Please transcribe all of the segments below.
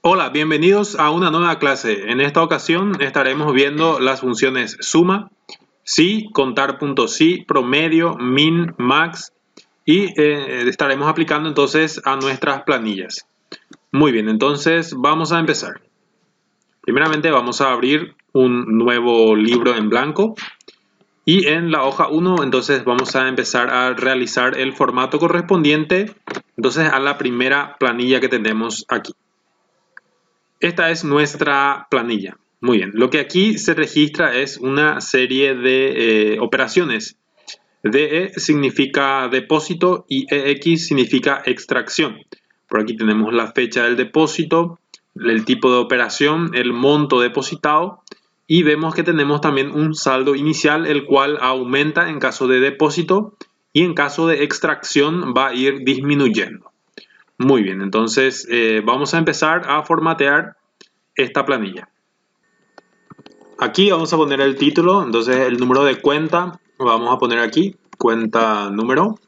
Hola, bienvenidos a una nueva clase. En esta ocasión estaremos viendo las funciones suma, si, contar.si, promedio, min, max y estaremos aplicando entonces a nuestras planillas. Muy bien, entonces vamos a empezar. Primeramente vamos a abrir un nuevo libro en blanco y en la hoja 1 entonces vamos a empezar a realizar el formato correspondiente entonces a la primera planilla que tenemos aquí. Esta es nuestra planilla. Muy bien, lo que aquí se registra es una serie de operaciones. DE significa depósito y EX significa extracción. Por aquí tenemos la fecha del depósito, el tipo de operación, el monto depositado y vemos que tenemos también un saldo inicial, el cual aumenta en caso de depósito y en caso de extracción va a ir disminuyendo. Muy bien, entonces vamos a empezar a formatear esta planilla. Aquí vamos a poner el título, entonces el número de cuenta, vamos a poner aquí, cuenta número.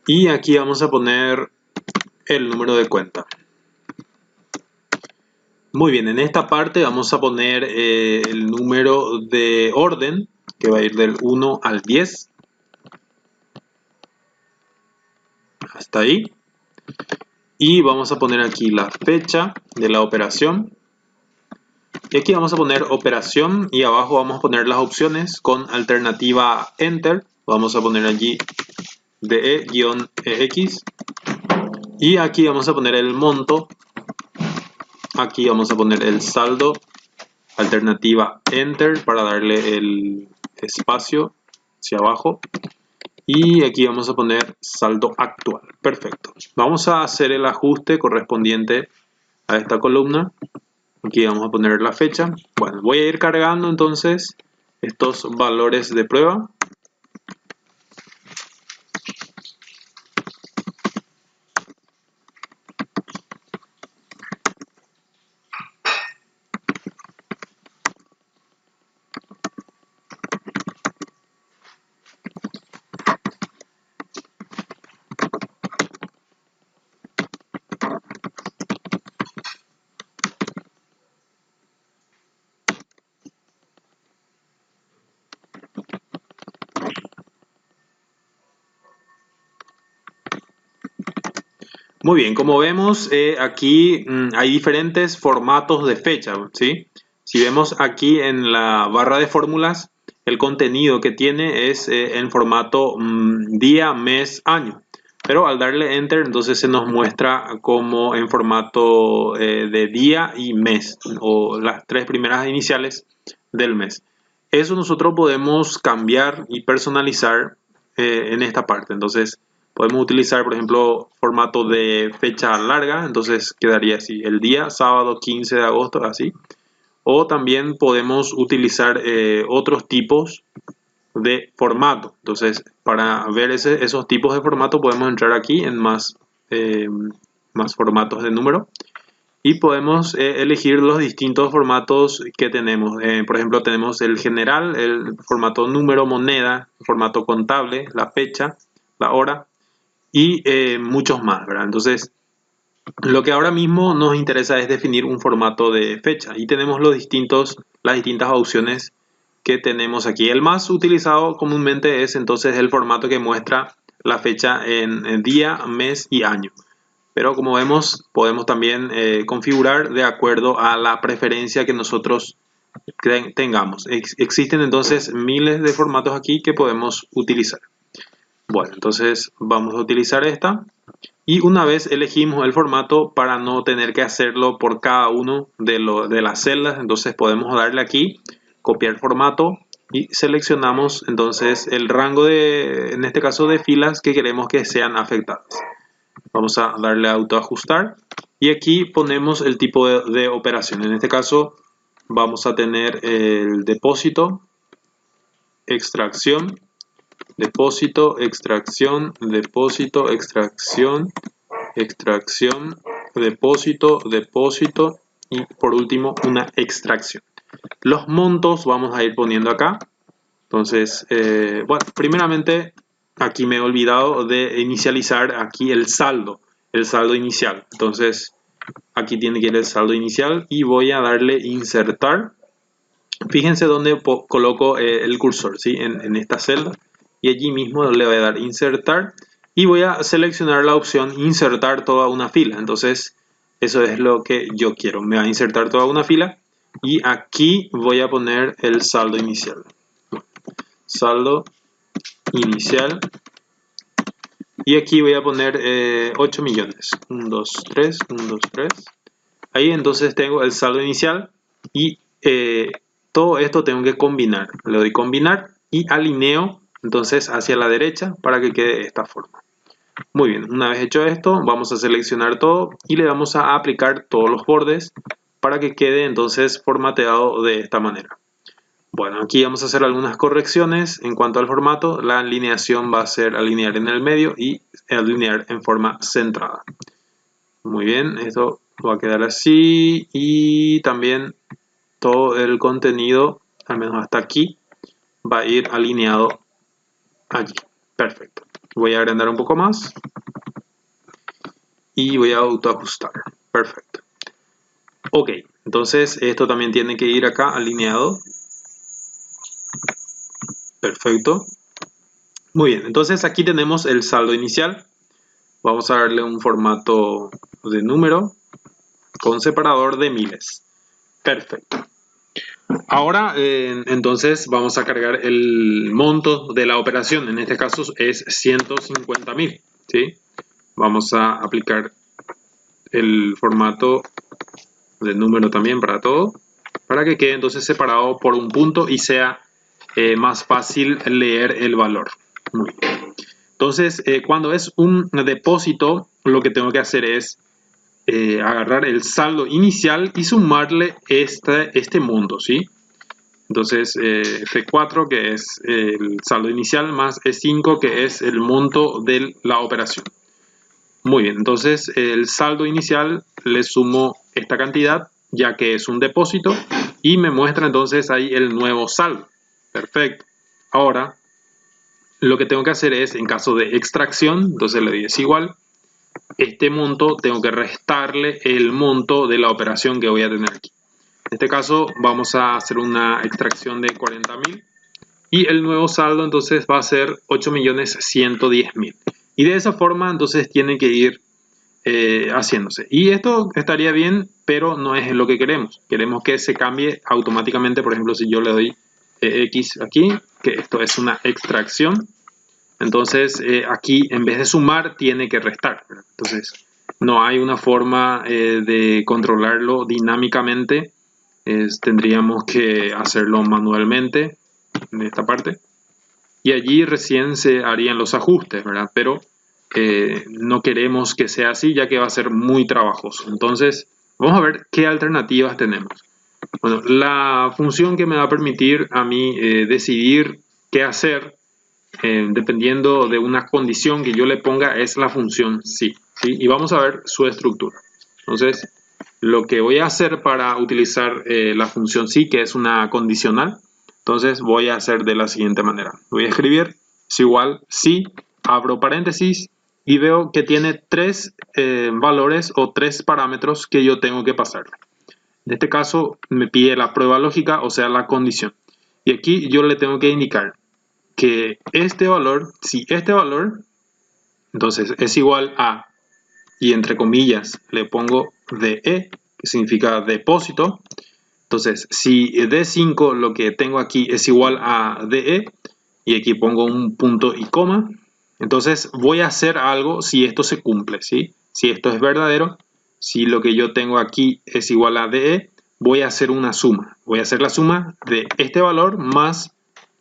Y aquí vamos a poner el número de cuenta. Muy bien, en esta parte vamos a poner el número de orden, que va a ir del 1 al 10. Hasta ahí. Y vamos a poner aquí la fecha de la operación. Y aquí vamos a poner operación y abajo vamos a poner las opciones con alternativa Enter. Vamos a poner allí DE-EX. Y aquí vamos a poner el monto. Aquí vamos a poner el saldo. Alternativa Enter para darle el espacio hacia abajo. Y aquí vamos a poner saldo actual. Perfecto. Vamos a hacer el ajuste correspondiente a esta columna. Aquí vamos a poner la fecha. Bueno, voy a ir cargando entonces estos valores de prueba. Muy bien, como vemos aquí hay diferentes formatos de fecha, ¿sí? Si vemos aquí en la barra de fórmulas, el contenido que tiene es en formato día, mes, año. Pero al darle Enter, entonces se nos muestra como en formato de día y mes, o las tres primeras iniciales del mes. Eso nosotros podemos cambiar y personalizar en esta parte. Entonces, podemos utilizar, por ejemplo, formato de fecha larga, entonces quedaría así, el día, sábado 15 de agosto, así. O también podemos utilizar otros tipos de formato. Entonces, para ver esos tipos de formato podemos entrar aquí en más formatos de número y podemos elegir los distintos formatos que tenemos. Por ejemplo, tenemos el general, el formato número, moneda, el formato contable, la fecha, la hora y muchos más, ¿verdad? Entonces, lo que ahora mismo nos interesa es definir un formato de fecha y tenemos las distintas opciones que tenemos aquí. El más utilizado comúnmente es entonces el formato que muestra la fecha en día, mes y año. Pero como vemos, podemos también configurar de acuerdo a la preferencia que nosotros tengamos. Existen entonces miles de formatos aquí que podemos utilizar. Bueno, entonces vamos a utilizar esta. Y una vez elegimos el formato, para no tener que hacerlo por cada uno de las celdas, entonces podemos darle aquí, copiar formato y seleccionamos entonces el rango en este caso de filas que queremos que sean afectadas. Vamos a darle a autoajustar y aquí ponemos el tipo de operación. En este caso vamos a tener el depósito, extracción, depósito, extracción, depósito, extracción, extracción, depósito, depósito y por último una extracción. Los montos vamos a ir poniendo acá. Entonces, bueno, primeramente aquí me he olvidado de inicializar aquí el saldo inicial. Entonces, aquí tiene que ir el saldo inicial y voy a darle insertar. Fíjense dónde coloco el cursor, ¿sí? En esta celda, y allí mismo le voy a dar insertar y voy a seleccionar la opción insertar toda una fila. Entonces eso es lo que yo quiero, me va a insertar toda una fila y aquí voy a poner el saldo inicial. Saldo inicial y aquí voy a poner 8 millones. 1, 2, 3, 1, 2, 3. Ahí entonces tengo el saldo inicial y todo esto tengo que combinar. Le doy combinar y alineo entonces hacia la derecha para que quede de esta forma. Muy bien, una vez hecho esto, vamos a seleccionar todo y le vamos a aplicar todos los bordes para que quede entonces formateado de esta manera. Bueno, aquí vamos a hacer algunas correcciones en cuanto al formato. La alineación va a ser alinear en el medio y alinear en forma centrada. Muy bien, esto va a quedar así y también todo el contenido, al menos hasta aquí, va a ir alineado allí. Perfecto. Voy a agrandar un poco más y voy a autoajustar. Perfecto. Ok, entonces esto también tiene que ir acá alineado. Perfecto. Muy bien, entonces aquí tenemos el saldo inicial. Vamos a darle un formato de número con separador de miles. Perfecto. Ahora entonces vamos a cargar el monto de la operación. En este caso es 150.000. ¿Sí? Vamos a aplicar el formato de número también para todo, para que quede entonces separado por un punto y sea más fácil leer el valor. Muy bien. Entonces, cuando es un depósito, lo que tengo que hacer es agarrar el saldo inicial y sumarle este monto, ¿sí? Entonces, F4, que es el saldo inicial, más E5, que es el monto de la operación. Muy bien, entonces el saldo inicial le sumo esta cantidad, ya que es un depósito, y me muestra entonces ahí el nuevo saldo. Perfecto. Ahora, lo que tengo que hacer es, en caso de extracción, entonces le doy es igual, este monto tengo que restarle el monto de la operación que voy a tener aquí. En este caso vamos a hacer una extracción de 40.000 y el nuevo saldo entonces va a ser 8.110.000. Y de esa forma entonces tiene que ir haciéndose. Y esto estaría bien, pero no es lo que queremos. Queremos que se cambie automáticamente. Por ejemplo, si yo le doy X aquí, que esto es una extracción, entonces aquí en vez de sumar tiene que restar. Entonces no hay una forma de controlarlo dinámicamente. Tendríamos que hacerlo manualmente en esta parte y allí recién se harían los ajustes, ¿verdad? Pero no queremos que sea así, ya que va a ser muy trabajoso. Entonces vamos a ver qué alternativas tenemos. Bueno, la función que me va a permitir a mí decidir qué hacer dependiendo de una condición que yo le ponga es la función sí, ¿sí? Y vamos a ver su estructura. Entonces, lo que voy a hacer para utilizar la función sí, que es una condicional, entonces voy a hacer de la siguiente manera. Voy a escribir es igual sí, abro paréntesis y veo que tiene tres valores o tres parámetros que yo tengo que pasar. En este caso me pide la prueba lógica, o sea, la condición. Y aquí yo le tengo que indicar que este valor, si este valor, entonces es igual a, y entre comillas le pongo DE, que significa depósito. Entonces, si D5 lo que tengo aquí es igual a DE, y aquí pongo un punto y coma, entonces voy a hacer algo si esto se cumple, ¿sí? Si esto es verdadero, si lo que yo tengo aquí es igual a DE, voy a hacer una suma. Voy a hacer la suma de este valor más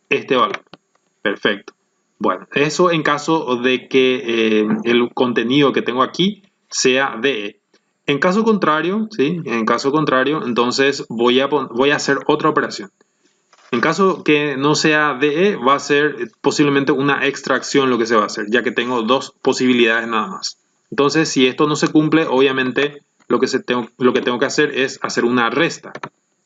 este valor. Perfecto. Bueno, eso en caso de que el contenido que tengo aquí sea DE. En caso contrario, ¿sí? En caso contrario, entonces voy a hacer otra operación. En caso que no sea DE, va a ser posiblemente una extracción lo que se va a hacer, ya que tengo dos posibilidades nada más. Entonces, si esto no se cumple, obviamente lo que tengo que hacer es hacer una resta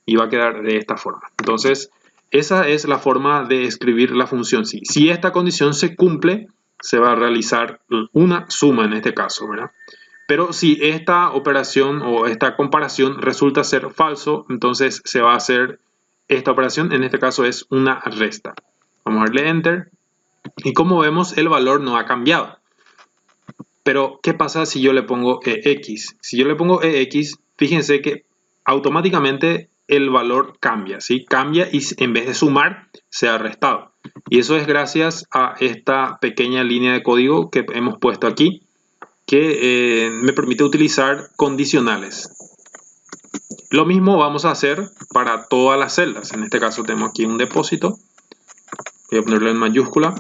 y va a quedar de esta forma. Entonces, esa es la forma de escribir la función sí. Si esta condición se cumple, se va a realizar una suma en este caso, ¿verdad? Pero si esta operación o esta comparación resulta ser falso, entonces se va a hacer esta operación, en este caso es una resta. Vamos a darle Enter y como vemos el valor no ha cambiado. Pero ¿qué pasa si yo le pongo EX? Si yo le pongo EX, fíjense que automáticamente el valor cambia, ¿sí? Cambia y en vez de sumar, se ha restado. Y eso es gracias a esta pequeña línea de código que hemos puesto aquí, que me permite utilizar condicionales. Lo mismo vamos a hacer para todas las celdas. En este caso tenemos aquí un depósito. Voy a ponerlo en mayúscula.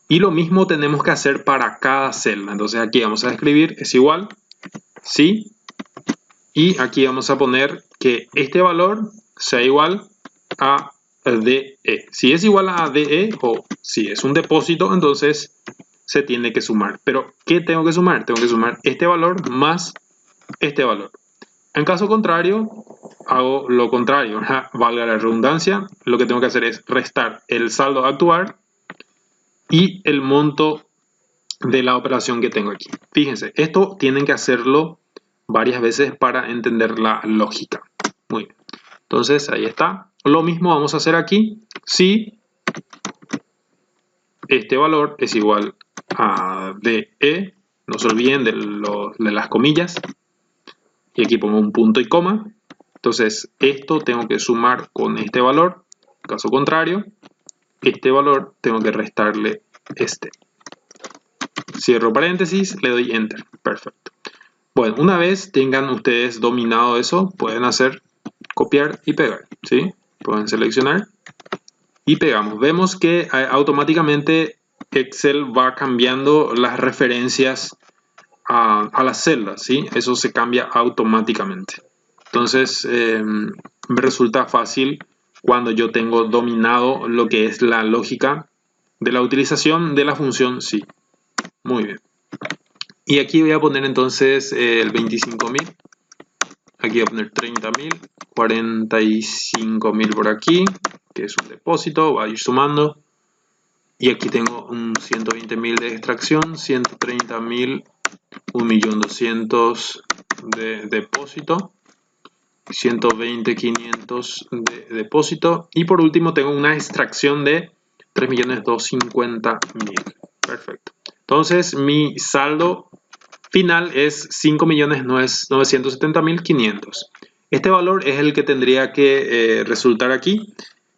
Y lo mismo tenemos que hacer para cada celda. Entonces aquí vamos a escribir es igual, sí. Y aquí vamos a poner que este valor sea igual a DE. Si es igual a DE o si es un depósito, entonces se tiene que sumar. Pero ¿qué tengo que sumar? Tengo que sumar este valor más este valor. En caso contrario, hago lo contrario, valga la redundancia. Lo que tengo que hacer es restar el saldo actual y el monto de la operación que tengo aquí. Fíjense, esto tienen que hacerlo varias veces para entender la lógica. Muy bien. Entonces, ahí está. Lo mismo vamos a hacer aquí. Si este valor es igual a DE, no se olviden de las comillas. Y aquí pongo un punto y coma. Entonces, esto tengo que sumar con este valor. Caso contrario, este valor tengo que restarle este. Cierro paréntesis, le doy Enter. Perfecto. Bueno, una vez tengan ustedes dominado eso, pueden hacer copiar y pegar, ¿sí? Pueden seleccionar y pegamos. Vemos que automáticamente Excel va cambiando las referencias a las celdas, ¿sí? Eso se cambia automáticamente. Entonces, me resulta fácil cuando yo tengo dominado lo que es la lógica de la utilización de la función sí. Muy bien. Y aquí voy a poner entonces el 25.000. Aquí voy a poner 30.000, 45.000 por aquí, que es un depósito, va a ir sumando. Y aquí tengo un 120.000 de extracción, 130.000, 1.200.000 de depósito, 120.500 de depósito. Y por último tengo una extracción de 3.250.000. Perfecto. Entonces mi saldo final es 5.970.500. Este valor es el que tendría que resultar aquí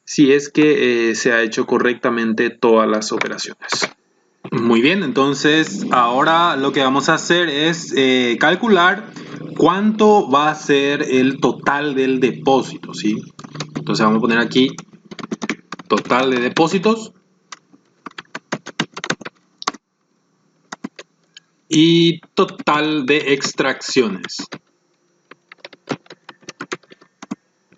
si es que se ha hecho correctamente todas las operaciones. Muy bien, entonces ahora lo que vamos a hacer es calcular cuánto va a ser el total del depósito, ¿sí? Entonces vamos a poner aquí total de depósitos. Y total de extracciones.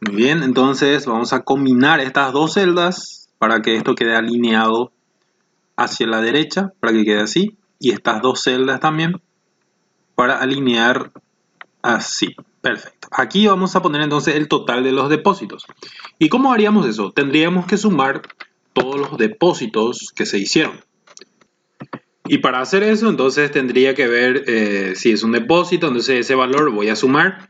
Muy bien, entonces vamos a combinar estas dos celdas para que esto quede alineado hacia la derecha, para que quede así. Y estas dos celdas también para alinear así. Perfecto. Aquí vamos a poner entonces el total de los depósitos. ¿Y cómo haríamos eso? Tendríamos que sumar todos los depósitos que se hicieron. Y para hacer eso, entonces tendría que ver si es un depósito, entonces ese valor voy a sumar.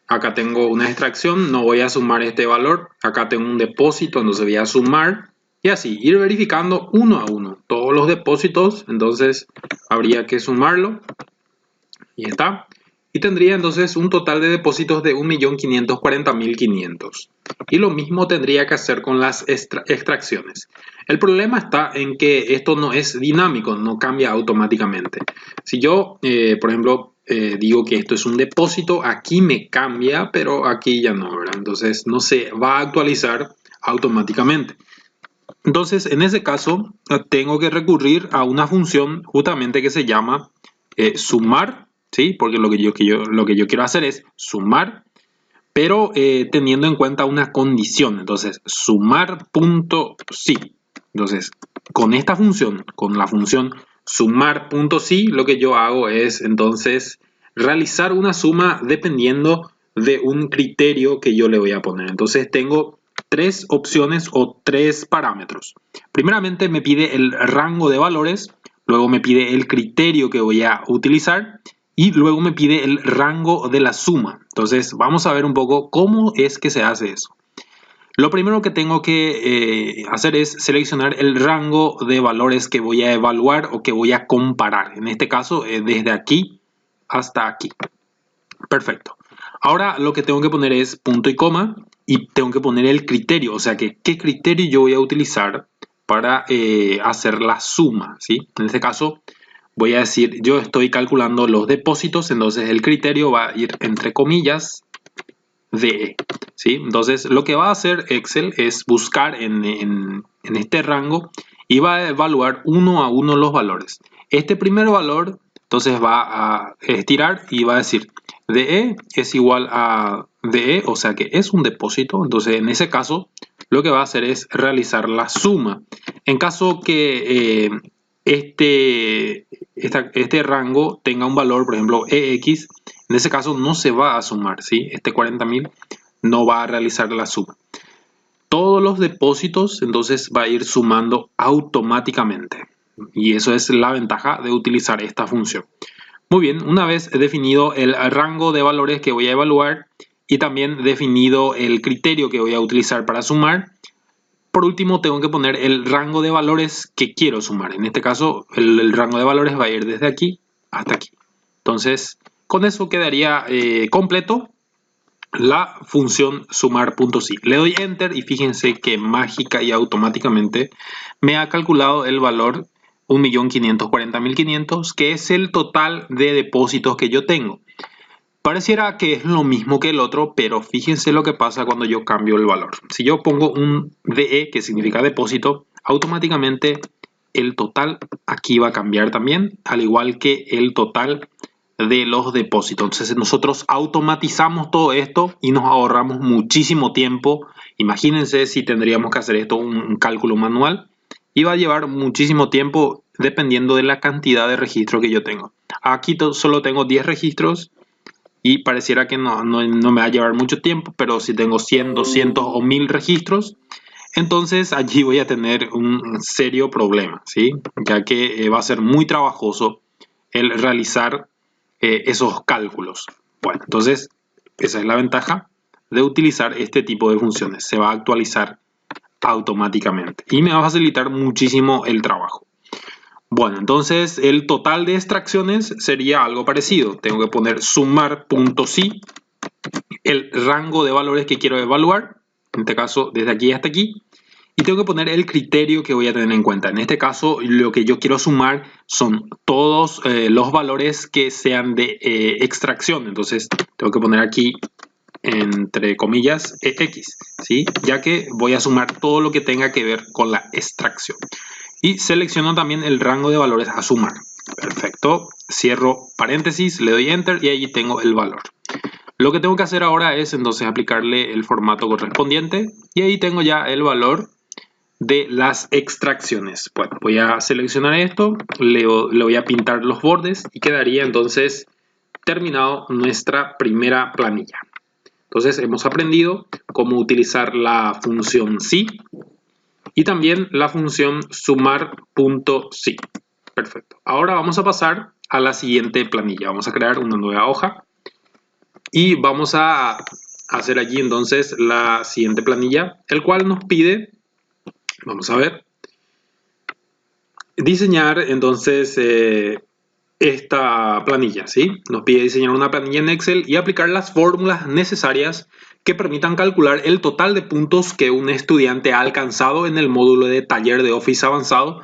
Acá tengo una extracción, no voy a sumar este valor. Acá tengo un depósito, entonces voy a sumar. Y así, ir verificando uno a uno todos los depósitos, entonces habría que sumarlo. Y está. Y tendría entonces un total de depósitos de 1.540.500. Y lo mismo tendría que hacer con las extracciones. El problema está en que esto no es dinámico, no cambia automáticamente. Si yo, por ejemplo, digo que esto es un depósito, aquí me cambia, pero aquí ya no, ¿verdad? Entonces no se va a actualizar automáticamente. Entonces, en ese caso, tengo que recurrir a una función justamente que se llama sumar, ¿sí? Porque lo que yo quiero hacer es sumar, pero teniendo en cuenta una condición. Entonces, sumar.sí. Entonces, con esta función, con la función sumar.sí, lo que yo hago es entonces realizar una suma dependiendo de un criterio que yo le voy a poner. Entonces, tengo tres opciones o tres parámetros. Primeramente me pide el rango de valores, luego me pide el criterio que voy a utilizar y luego me pide el rango de la suma. Entonces vamos a ver un poco cómo es que se hace eso. Lo primero que tengo que hacer es seleccionar el rango de valores que voy a evaluar o que voy a comparar. En este caso, desde aquí hasta aquí. Perfecto. Ahora lo que tengo que poner es punto y coma y tengo que poner el criterio. O sea, que qué criterio yo voy a utilizar para hacer la suma, ¿sí? En este caso, voy a decir, yo estoy calculando los depósitos, entonces el criterio va a ir entre comillas DE, ¿sí? Entonces, lo que va a hacer Excel es buscar en este rango y va a evaluar uno a uno los valores. Este primer valor, entonces va a estirar y va a decir DE es igual a DE, o sea que es un depósito. Entonces, en ese caso, lo que va a hacer es realizar la suma. En caso que este rango tenga un valor, por ejemplo, EX, en ese caso no se va a sumar, ¿sí? Este 40.000 no va a realizar la suma. Todos los depósitos entonces va a ir sumando automáticamente. Y eso es la ventaja de utilizar esta función. Muy bien, una vez definido el rango de valores que voy a evaluar y también definido el criterio que voy a utilizar para sumar, por último tengo que poner el rango de valores que quiero sumar. En este caso, el rango de valores va a ir desde aquí hasta aquí. Entonces, con eso quedaría completo la función sumar.si. Le doy enter y fíjense que mágica y automáticamente me ha calculado el valor 1.540.500, que es el total de depósitos que yo tengo. Pareciera que es lo mismo que el otro, pero fíjense lo que pasa cuando yo cambio el valor. Si yo pongo un DE, que significa depósito, automáticamente el total aquí va a cambiar también, al igual que el total de los depósitos. Entonces nosotros automatizamos todo esto y nos ahorramos muchísimo tiempo. Imagínense si tendríamos que hacer esto un cálculo manual y va a llevar muchísimo tiempo dependiendo de la cantidad de registros que yo tengo. Aquí solo tengo 10 registros y pareciera que no me va a llevar mucho tiempo, pero si tengo 100, 200 o 1000 registros, entonces allí voy a tener un serio problema, ¿sí? Ya que va a ser muy trabajoso el realizar esos cálculos. Bueno, entonces esa es la ventaja de utilizar este tipo de funciones. Se va a actualizar automáticamente y me va a facilitar muchísimo el trabajo. Bueno, entonces el total de extracciones sería algo parecido. Tengo que poner sumar.si, el rango de valores que quiero evaluar, en este caso desde aquí hasta aquí, y tengo que poner el criterio que voy a tener en cuenta. En este caso, lo que yo quiero sumar son todos los valores que sean de extracción. Entonces, tengo que poner aquí, entre comillas, X, ¿sí? Ya que voy a sumar todo lo que tenga que ver con la extracción. Y selecciono también el rango de valores a sumar. Perfecto. Cierro paréntesis, le doy enter y allí tengo el valor. Lo que tengo que hacer ahora es entonces aplicarle el formato correspondiente y ahí tengo ya el valor de las extracciones. Bueno, voy a seleccionar esto, le voy a pintar los bordes y quedaría entonces terminado nuestra primera planilla. Entonces hemos aprendido cómo utilizar la función si y también la función sumar.si. Perfecto. Ahora vamos a pasar a la siguiente planilla. Vamos a crear una nueva hoja y vamos a hacer allí entonces la siguiente planilla, el cual nos pide, vamos a ver, diseñar entonces esta planilla, ¿sí? Nos pide diseñar una planilla en Excel y aplicar las fórmulas necesarias que permitan calcular el total de puntos que un estudiante ha alcanzado en el módulo de taller de Office avanzado.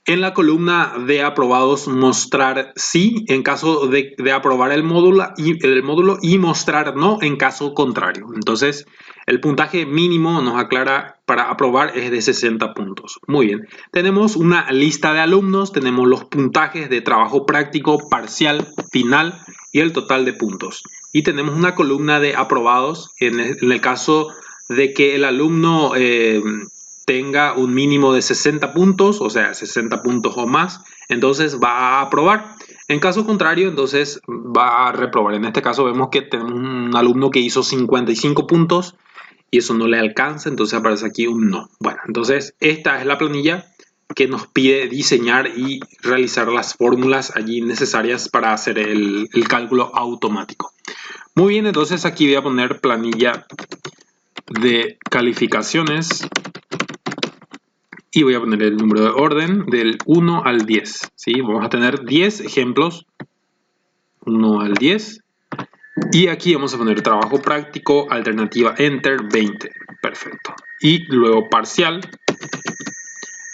En la columna de aprobados, mostrar sí en caso de aprobar el módulo y mostrar no en caso contrario. Entonces, el puntaje mínimo nos aclara para aprobar es de 60 puntos. Muy bien. Tenemos una lista de alumnos, tenemos los puntajes de trabajo práctico, parcial, final y el total de puntos. Y tenemos una columna de aprobados en el caso de que el alumno tenga un mínimo de 60 puntos, o sea, 60 puntos o más, entonces va a aprobar. En caso contrario, entonces va a reprobar. En este caso vemos que tenemos un alumno que hizo 55 puntos y eso no le alcanza, entonces aparece aquí un no. Bueno, entonces esta es la planilla que nos pide diseñar y realizar las fórmulas allí necesarias para hacer el cálculo automático. Muy bien, entonces aquí voy a poner planilla de calificaciones y voy a poner el número de orden del 1 al 10. ¿Sí? Vamos a tener 10 ejemplos, 1 al 10. Y aquí vamos a poner trabajo práctico, alternativa Enter 20. Perfecto. Y luego parcial,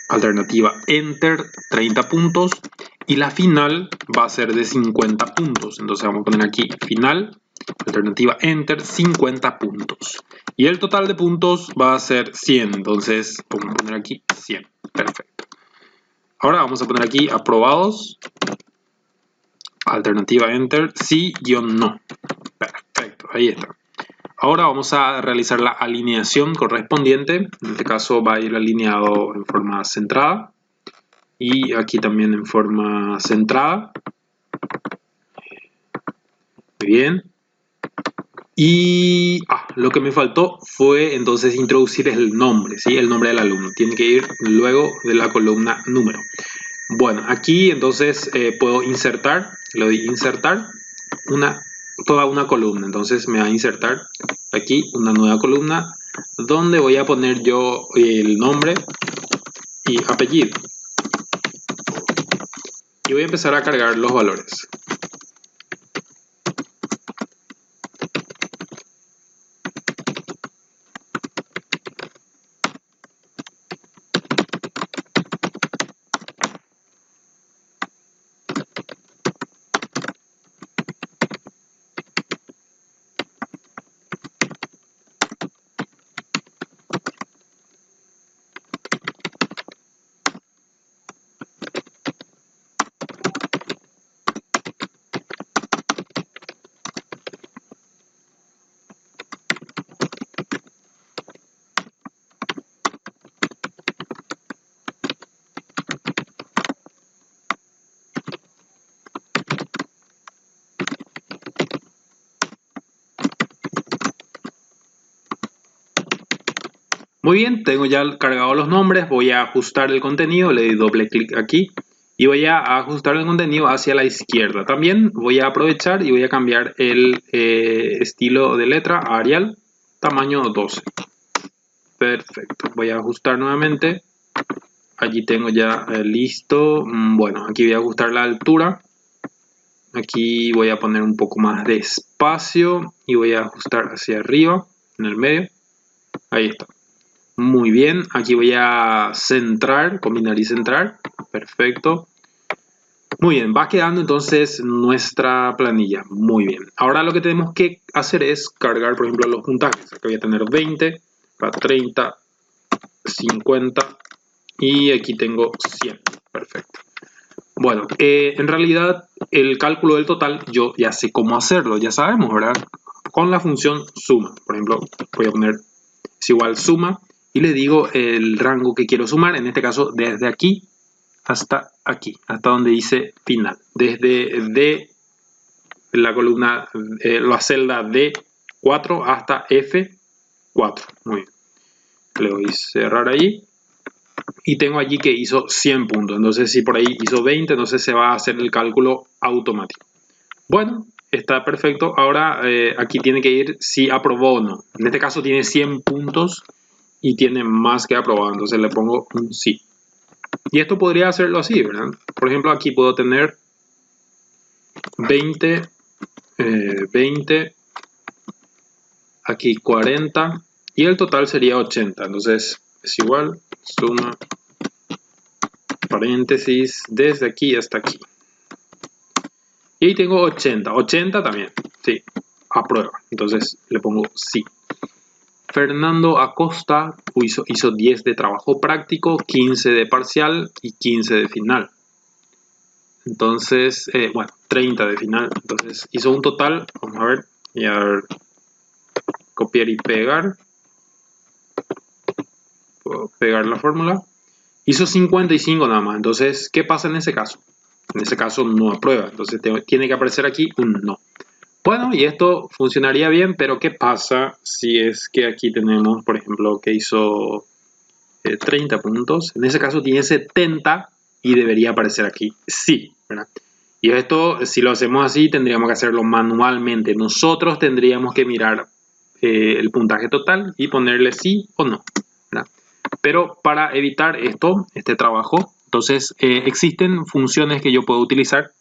alternativa Enter 30 puntos. Y la final va a ser de 50 puntos. Entonces vamos a poner aquí final, alternativa Enter 50 puntos. Y el total de puntos va a ser 100. Entonces vamos a poner aquí 100. Perfecto. Ahora vamos a poner aquí aprobados, alternativa Enter, sí-no. Perfecto, ahí está. Ahora vamos a realizar la alineación correspondiente. En este caso va a ir alineado en forma centrada. Y aquí también en forma centrada. Muy bien. Y lo que me faltó fue entonces introducir el nombre, ¿sí? El nombre del alumno. Tiene que ir luego de la columna número. Bueno, aquí entonces puedo insertar, le doy insertar toda una columna. Entonces me va a insertar aquí una nueva columna donde voy a poner yo el nombre y apellido. Y voy a empezar a cargar los valores. Muy bien, tengo ya cargados los nombres, voy a ajustar el contenido, le doy doble clic aquí y voy a ajustar el contenido hacia la izquierda. También voy a aprovechar y voy a cambiar el estilo de letra a Arial, tamaño 12. Perfecto, voy a ajustar nuevamente. Allí tengo ya listo. Bueno, aquí voy a ajustar la altura. Aquí voy a poner un poco más de espacio y voy a ajustar hacia arriba, en el medio. Ahí está. Muy bien, aquí voy a centrar, combinar y centrar. Perfecto. Muy bien, va quedando entonces nuestra planilla. Muy bien. Ahora lo que tenemos que hacer es cargar, por ejemplo, los puntajes. Aquí voy a tener 20, para 30, 50 y aquí tengo 100. Perfecto. Bueno, en realidad el cálculo del total yo ya sé cómo hacerlo, ya sabemos, ¿verdad? Con la función suma. Por ejemplo, voy a poner es igual suma y le digo el rango que quiero sumar, en este caso desde aquí hasta aquí, hasta donde dice final. Desde la columna, la celda D4 hasta F4. Muy bien. Le doy cerrar ahí. Y tengo allí que hizo 100 puntos. Entonces, si por ahí hizo 20, entonces se va a hacer el cálculo automático. Bueno, está perfecto. Ahora aquí tiene que ir si aprobó o no. En este caso tiene 100 puntos y tiene más que aprobado. Entonces le pongo un sí. Y esto podría hacerlo así, ¿verdad? Por ejemplo, aquí puedo tener 20, 20, aquí 40 y el total sería 80. Entonces es igual, suma, paréntesis, desde aquí hasta aquí. Y ahí tengo 80. 80 también, sí, aprueba. Entonces le pongo sí. Fernando Acosta hizo 10 de trabajo práctico, 15 de parcial y 15 de final. Entonces, bueno, 30 de final. Entonces hizo un total, vamos a ver, y a ver, copiar y pegar. Puedo pegar la fórmula. Hizo 55 nada más. Entonces, ¿qué pasa en ese caso? En ese caso no aprueba. Entonces tiene que aparecer aquí un no. Bueno, y esto funcionaría bien, pero ¿qué pasa si es que aquí tenemos, por ejemplo, que hizo 30 puntos. En ese caso tiene 70 y debería aparecer aquí sí, ¿verdad? Y esto, si lo hacemos así, tendríamos que hacerlo manualmente. Nosotros tendríamos que mirar el puntaje total y ponerle sí o no, ¿verdad? Pero para evitar este trabajo, entonces existen funciones que yo puedo utilizar.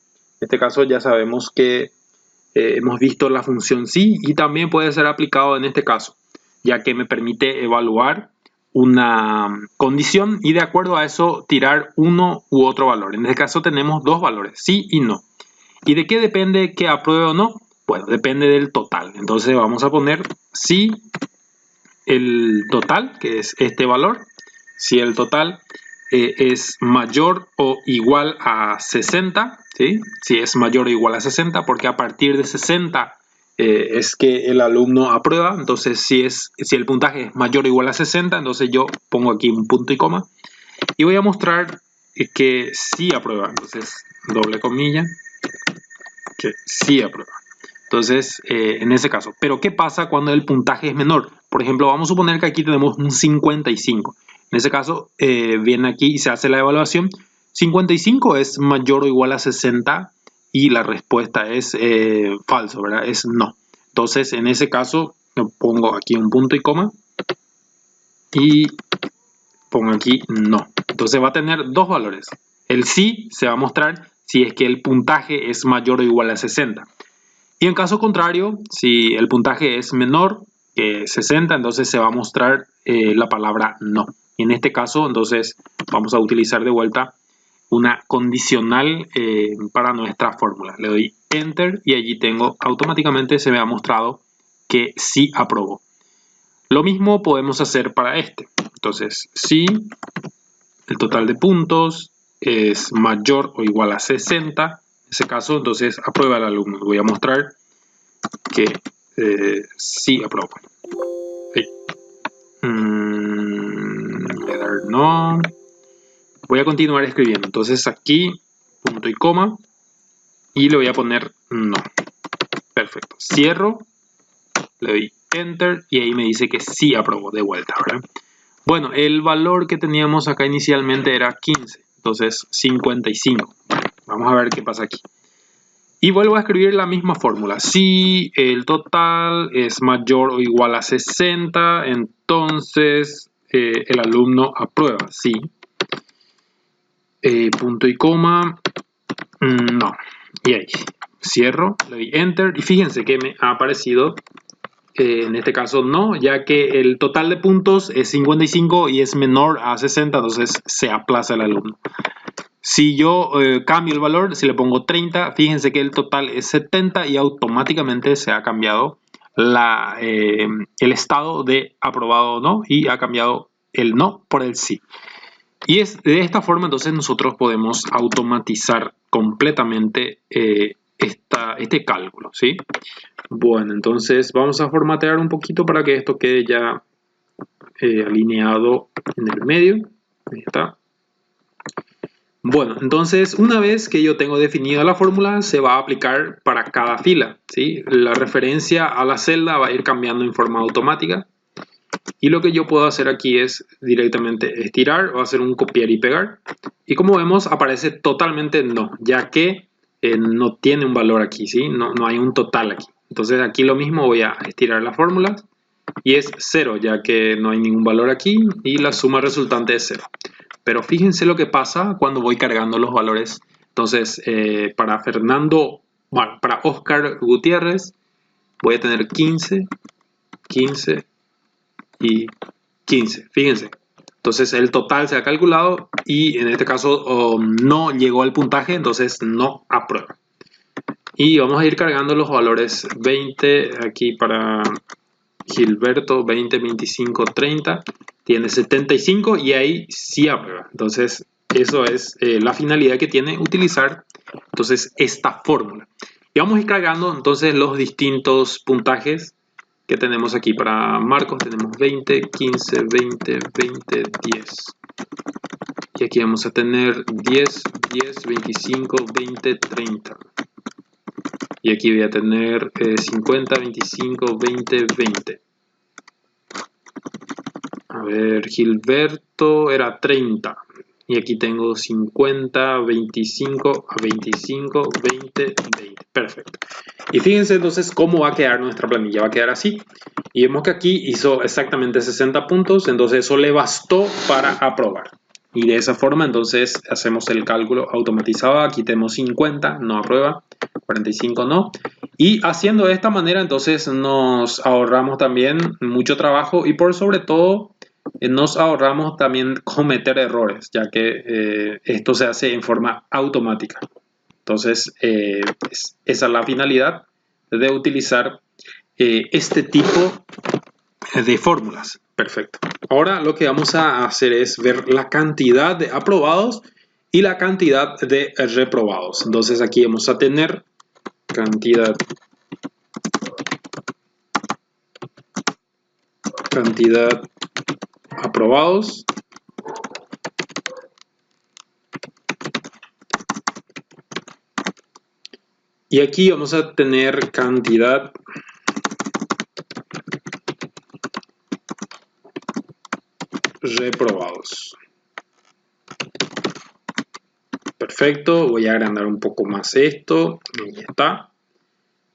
En este caso ya sabemos que hemos visto la función sí y también puede ser aplicado en este caso, ya que me permite evaluar una condición y de acuerdo a eso tirar uno u otro valor. En este caso tenemos dos valores, sí y no. ¿Y de qué depende que apruebe o no? Bueno, depende del total. Entonces vamos a poner si el total, que es este valor, si el total es mayor o igual a 60, ¿sí? Si es mayor o igual a 60, porque a partir de 60 es que el alumno aprueba. Entonces si el puntaje es mayor o igual a 60, entonces yo pongo aquí un punto y coma y voy a mostrar que sí aprueba. Entonces doble comilla, que sí aprueba. Entonces, en ese caso. Pero, ¿qué pasa cuando el puntaje es menor? Por ejemplo, vamos a suponer que aquí tenemos un 55. En ese caso, viene aquí y se hace la evaluación. 55 es mayor o igual a 60 y la respuesta es falso, ¿verdad? Es no. Entonces, en ese caso, pongo aquí un punto y coma y pongo aquí no. Entonces va a tener dos valores. El sí se va a mostrar si es que el puntaje es mayor o igual a 60. Y en caso contrario, si el puntaje es menor que 60, entonces se va a mostrar la palabra no. Y en este caso, entonces, vamos a utilizar de vuelta una condicional para nuestra fórmula. Le doy Enter y allí tengo, automáticamente se me ha mostrado que sí aprobó. Lo mismo podemos hacer para este. Entonces, si el total de puntos es mayor o igual a 60, en ese caso, entonces aprueba el alumno. Voy a mostrar que sí aprueba. Okay. Voy a dar no. Voy a continuar escribiendo. Entonces aquí, punto y coma. Y le voy a poner no. Perfecto. Cierro. Le doy Enter. Y ahí me dice que sí aprobó de vuelta, ¿verdad? Bueno, el valor que teníamos acá inicialmente era 15. Entonces 55. Vamos a ver qué pasa aquí. Y vuelvo a escribir la misma fórmula. Si el total es mayor o igual a 60, entonces el alumno aprueba. Sí. Punto y coma. No. Y ahí. Cierro. Le doy Enter. Y fíjense que me ha aparecido, en este caso no, ya que el total de puntos es 55 y es menor a 60, entonces se aplaza el alumno. Si yo cambio el valor, si le pongo 30, fíjense que el total es 70 y automáticamente se ha cambiado el estado de aprobado o no y ha cambiado el no por el sí. Y es de esta forma entonces nosotros podemos automatizar completamente este cálculo, ¿sí? Bueno, entonces vamos a formatear un poquito para que esto quede ya alineado en el medio. Ahí está. Bueno, entonces una vez que yo tengo definida la fórmula, se va a aplicar para cada fila, ¿sí? La referencia a la celda va a ir cambiando en forma automática. Y lo que yo puedo hacer aquí es directamente estirar o hacer un copiar y pegar. Y como vemos, aparece totalmente no, ya que no tiene un valor aquí, ¿sí? No hay un total aquí. Entonces aquí lo mismo, voy a estirar la fórmula y es 0, ya que no hay ningún valor aquí y la suma resultante es 0. Pero fíjense lo que pasa cuando voy cargando los valores. Entonces, para Oscar Gutiérrez, voy a tener 15, 15 y 15. Fíjense. Entonces, el total se ha calculado y en este caso no llegó al puntaje, entonces no aprueba. Y vamos a ir cargando los valores 20 aquí para Gilberto, 20, 25, 30. Tiene 75 y ahí sí aprueba. Entonces, eso es la finalidad que tiene utilizar entonces esta fórmula. Y vamos a ir cargando entonces los distintos puntajes que tenemos aquí para Marcos. Tenemos 20, 15, 20, 20, 10. Y aquí vamos a tener 10, 10, 25, 20, 30. Y aquí voy a tener 50, 25, 20, 20. A ver, Gilberto era 30. Y aquí tengo 50, 25, 25, 20, 20. Perfecto. Y fíjense entonces cómo va a quedar nuestra planilla. Va a quedar así. Y vemos que aquí hizo exactamente 60 puntos. Entonces eso le bastó para aprobar. Y de esa forma entonces hacemos el cálculo automatizado. Aquí tenemos 50, no aprueba. 45 no. Y haciendo de esta manera entonces nos ahorramos también mucho trabajo y por sobre todo nos ahorramos también cometer errores, ya que esto se hace en forma automática. Entonces, esa es la finalidad de utilizar este tipo de fórmulas. Perfecto. Ahora lo que vamos a hacer es ver la cantidad de aprobados y la cantidad de reprobados. Entonces, aquí vamos a tener cantidad aprobados y aquí vamos a tener cantidad reprobados. Perfecto, voy a agrandar un poco más esto, ahí está.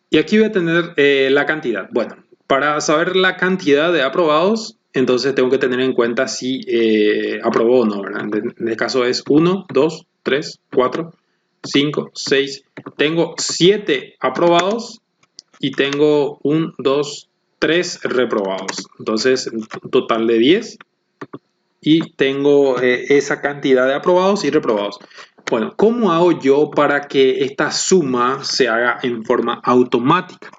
Y aquí voy a tener la cantidad. Bueno, para saber la cantidad de aprobados, entonces tengo que tener en cuenta si aprobó o no, ¿verdad? En este caso es 1, 2, 3, 4, 5, 6. Tengo 7 aprobados y tengo 1, 2, 3 reprobados. Entonces, un total de 10. Y tengo esa cantidad de aprobados y reprobados. Bueno, ¿cómo hago yo para que esta suma se haga en forma automática?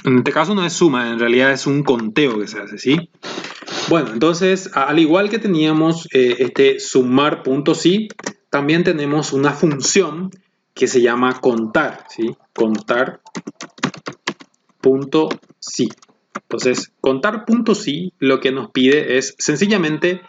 En este caso no es suma, en realidad es un conteo que se hace, ¿sí? Bueno, entonces, al igual que teníamos este sumar.si, también tenemos una función que se llama contar, ¿sí? Contar.si. Entonces, contar.si lo que nos pide es sencillamente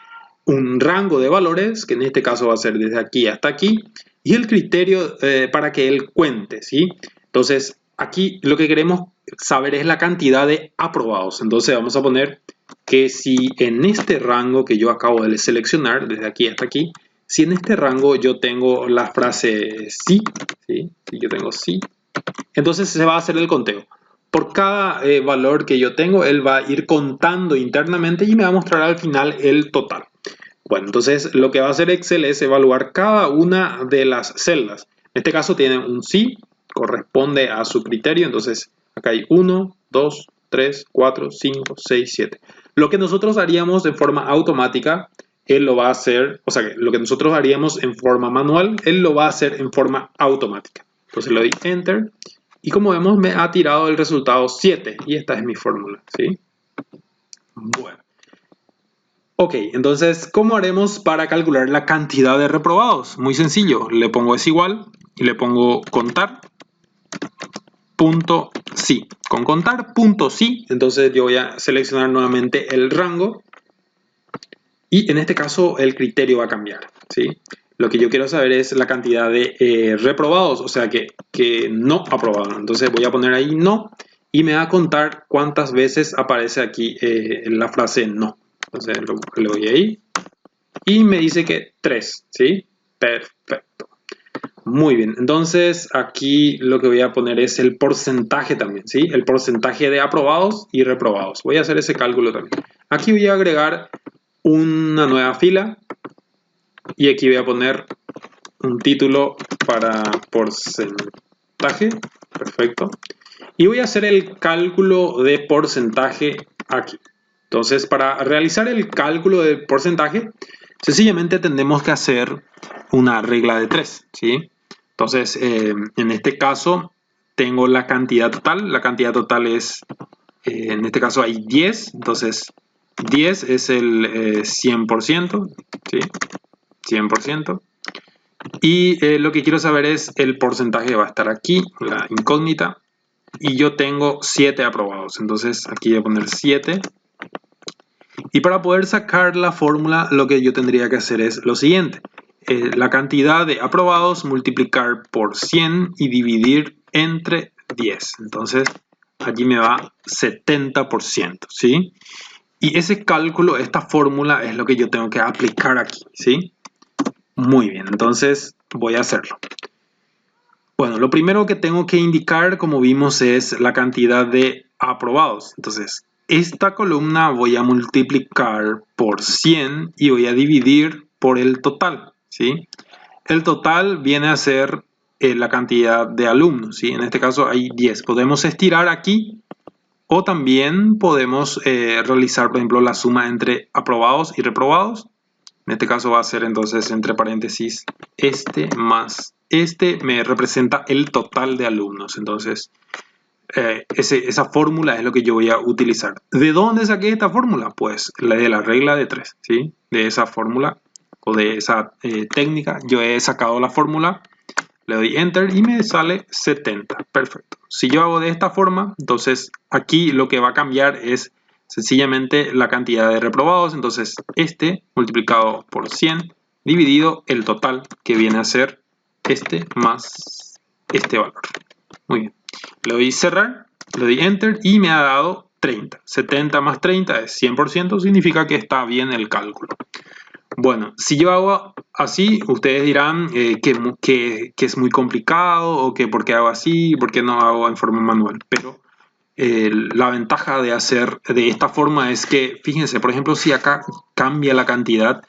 un rango de valores, que en este caso va a ser desde aquí hasta aquí, y el criterio para que él cuente, ¿sí? Entonces, aquí lo que queremos saber es la cantidad de aprobados. Entonces, vamos a poner que si en este rango que yo acabo de seleccionar, desde aquí hasta aquí, si en este rango yo tengo la frase sí, ¿sí? Si yo tengo sí, entonces se va a hacer el conteo. Por cada valor que yo tengo, él va a ir contando internamente y me va a mostrar al final el total. Bueno, entonces lo que va a hacer Excel es evaluar cada una de las celdas. En este caso tiene un sí, corresponde a su criterio. Entonces acá hay 1, 2, 3, 4, 5, 6, 7. Lo que nosotros haríamos de forma automática, él lo va a hacer, o sea, lo que nosotros haríamos en forma manual, él lo va a hacer en forma automática. Entonces le doy Enter y como vemos me ha tirado el resultado 7 y esta es mi fórmula, ¿sí? Bueno. Ok, entonces, ¿cómo haremos para calcular la cantidad de reprobados? Muy sencillo, le pongo es igual y le pongo contar punto sí. Con contar punto sí, entonces yo voy a seleccionar nuevamente el rango y en este caso el criterio va a cambiar, ¿sí? Lo que yo quiero saber es la cantidad de reprobados, o sea que no aprobados. Entonces voy a poner ahí no y me va a contar cuántas veces aparece aquí la frase no. Entonces le doy ahí y me dice que 3, ¿sí? Perfecto. Muy bien, entonces aquí lo que voy a poner es el porcentaje también, ¿sí? El porcentaje de aprobados y reprobados. Voy a hacer ese cálculo también. Aquí voy a agregar una nueva fila y aquí voy a poner un título para porcentaje. Perfecto. Y voy a hacer el cálculo de porcentaje aquí. Entonces, para realizar el cálculo del porcentaje, sencillamente tenemos que hacer una regla de 3, ¿sí? Entonces, en este caso, tengo la cantidad total. La cantidad total es, en este caso hay 10. Entonces, 10 es el 100%, ¿sí? 100%. Y lo que quiero saber es el porcentaje va a estar aquí, la incógnita. Y yo tengo 7 aprobados. Entonces, aquí voy a poner 7. Y para poder sacar la fórmula, lo que yo tendría que hacer es lo siguiente. La cantidad de aprobados multiplicar por 100 y dividir entre 10. Entonces, allí me va 70%, ¿sí? Y ese cálculo, esta fórmula es lo que yo tengo que aplicar aquí, ¿sí? Muy bien, entonces voy a hacerlo. Bueno, lo primero que tengo que indicar, como vimos, es la cantidad de aprobados. Entonces, esta columna voy a multiplicar por 100 y voy a dividir por el total, ¿sí? El total viene a ser la cantidad de alumnos, ¿sí? En este caso hay 10. Podemos estirar aquí o también podemos realizar, por ejemplo, la suma entre aprobados y reprobados. En este caso va a ser entonces entre paréntesis este más este me representa el total de alumnos. Entonces esa fórmula es lo que yo voy a utilizar. ¿De dónde saqué esta fórmula? Pues de la regla de 3, ¿sí? De esa fórmula o de esa técnica yo he sacado la fórmula, le doy enter y me sale 70. Perfecto. Si yo hago de esta forma, entonces aquí lo que va a cambiar es sencillamente la cantidad de reprobados. Entonces este multiplicado por 100 dividido el total, que viene a ser este más este valor. Muy bien. Le doy cerrar, le doy enter y me ha dado 30. 70 más 30 es 100%, significa que está bien el cálculo. Bueno, si yo hago así, ustedes dirán que es muy complicado o que por qué hago así, por qué no hago en forma manual. Pero la ventaja de hacer de esta forma es que, fíjense, por ejemplo, si acá cambia la cantidad,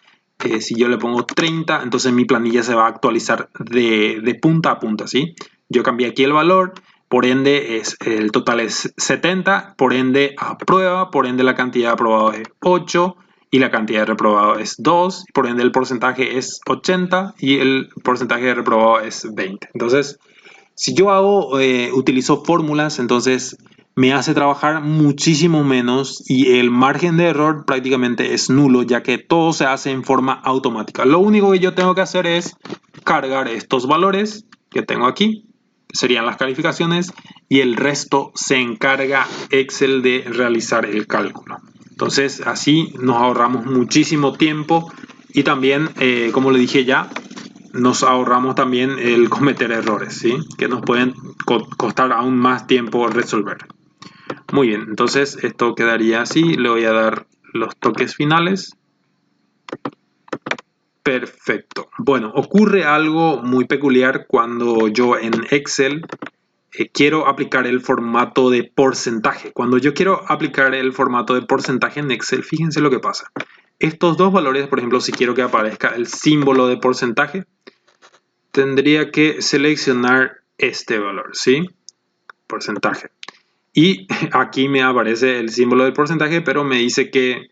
si yo le pongo 30, entonces mi planilla se va a actualizar de punta a punta, ¿sí? Yo cambié aquí el valor, por ende el total es 70, por ende aprueba, por ende la cantidad de aprobados es 8 y la cantidad de reprobados es 2, por ende el porcentaje es 80 y el porcentaje de reprobado es 20. Entonces, si yo utilizo fórmulas, entonces me hace trabajar muchísimo menos y el margen de error prácticamente es nulo, ya que todo se hace en forma automática. Lo único que yo tengo que hacer es cargar estos valores que tengo aquí, que serían las calificaciones, y el resto se encarga Excel de realizar el cálculo. Entonces así nos ahorramos muchísimo tiempo y también, como le dije ya, nos ahorramos también el cometer errores, ¿sí? Que nos pueden costar aún más tiempo resolver. Muy bien, entonces esto quedaría así. Le voy a dar los toques finales. Perfecto. Bueno, ocurre algo muy peculiar cuando yo en Excel quiero aplicar el formato de porcentaje. Cuando yo quiero aplicar el formato de porcentaje en Excel, fíjense lo que pasa. Estos dos valores, por ejemplo, si quiero que aparezca el símbolo de porcentaje, tendría que seleccionar este valor, ¿sí? Porcentaje. Y aquí me aparece el símbolo del porcentaje, pero me dice que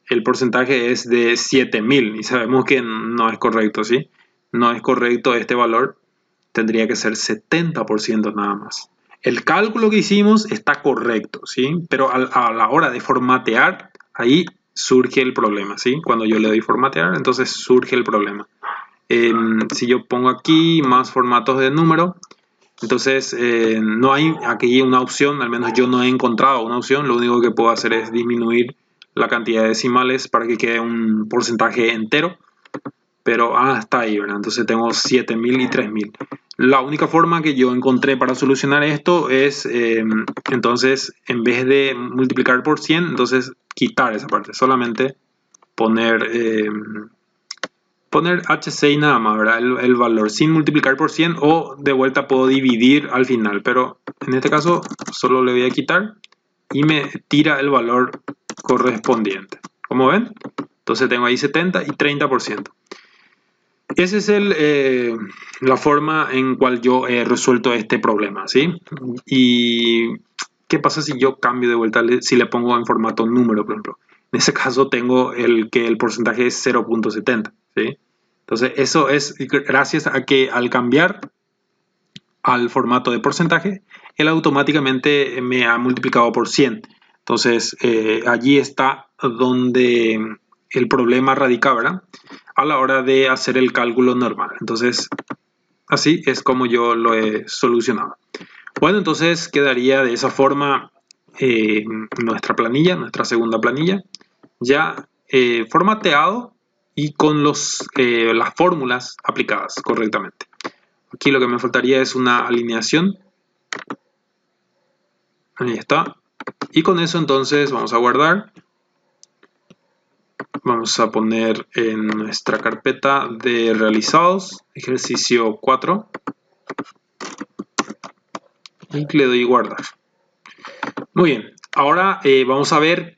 el porcentaje es de 7000 y sabemos que no es correcto, ¿sí? No es correcto este valor, tendría que ser 70% nada más. El cálculo que hicimos está correcto, ¿sí? Pero a la hora de formatear, ahí surge el problema, ¿sí? Cuando yo le doy formatear, entonces surge el problema. Si yo pongo aquí más formatos de número, entonces no hay aquí una opción, al menos yo no he encontrado una opción. Lo único que puedo hacer es disminuir la cantidad de decimales para que quede un porcentaje entero, pero hasta ahí, ¿verdad? Entonces tengo 7000 y 3000. La única forma que yo encontré para solucionar esto es entonces en vez de multiplicar por 100, entonces quitar esa parte, solamente poner H6 nada más, ¿verdad? El valor sin multiplicar por 100, o de vuelta puedo dividir al final, pero en este caso solo le voy a quitar y me tira el valor correspondiente. ¿Cómo ven? Entonces tengo ahí 70 y 30%. Esa es la forma en cual yo he resuelto este problema, ¿sí? Y ¿qué pasa si yo cambio de vuelta, si le pongo en formato número, por ejemplo? En ese caso tengo que el porcentaje es 0.70, ¿sí? Entonces eso es gracias a que al cambiar al formato de porcentaje, él automáticamente me ha multiplicado por 100. Entonces allí está donde el problema radica, ¿verdad? A la hora de hacer el cálculo normal. Entonces así es como yo lo he solucionado. Bueno, entonces quedaría de esa forma nuestra planilla, nuestra segunda planilla, ya formateado y con las fórmulas aplicadas correctamente. Aquí lo que me faltaría es una alineación. Ahí está. Y con eso entonces vamos a guardar. Vamos a poner en nuestra carpeta de realizados, ejercicio 4. Y le doy guardar. Muy bien, ahora vamos a ver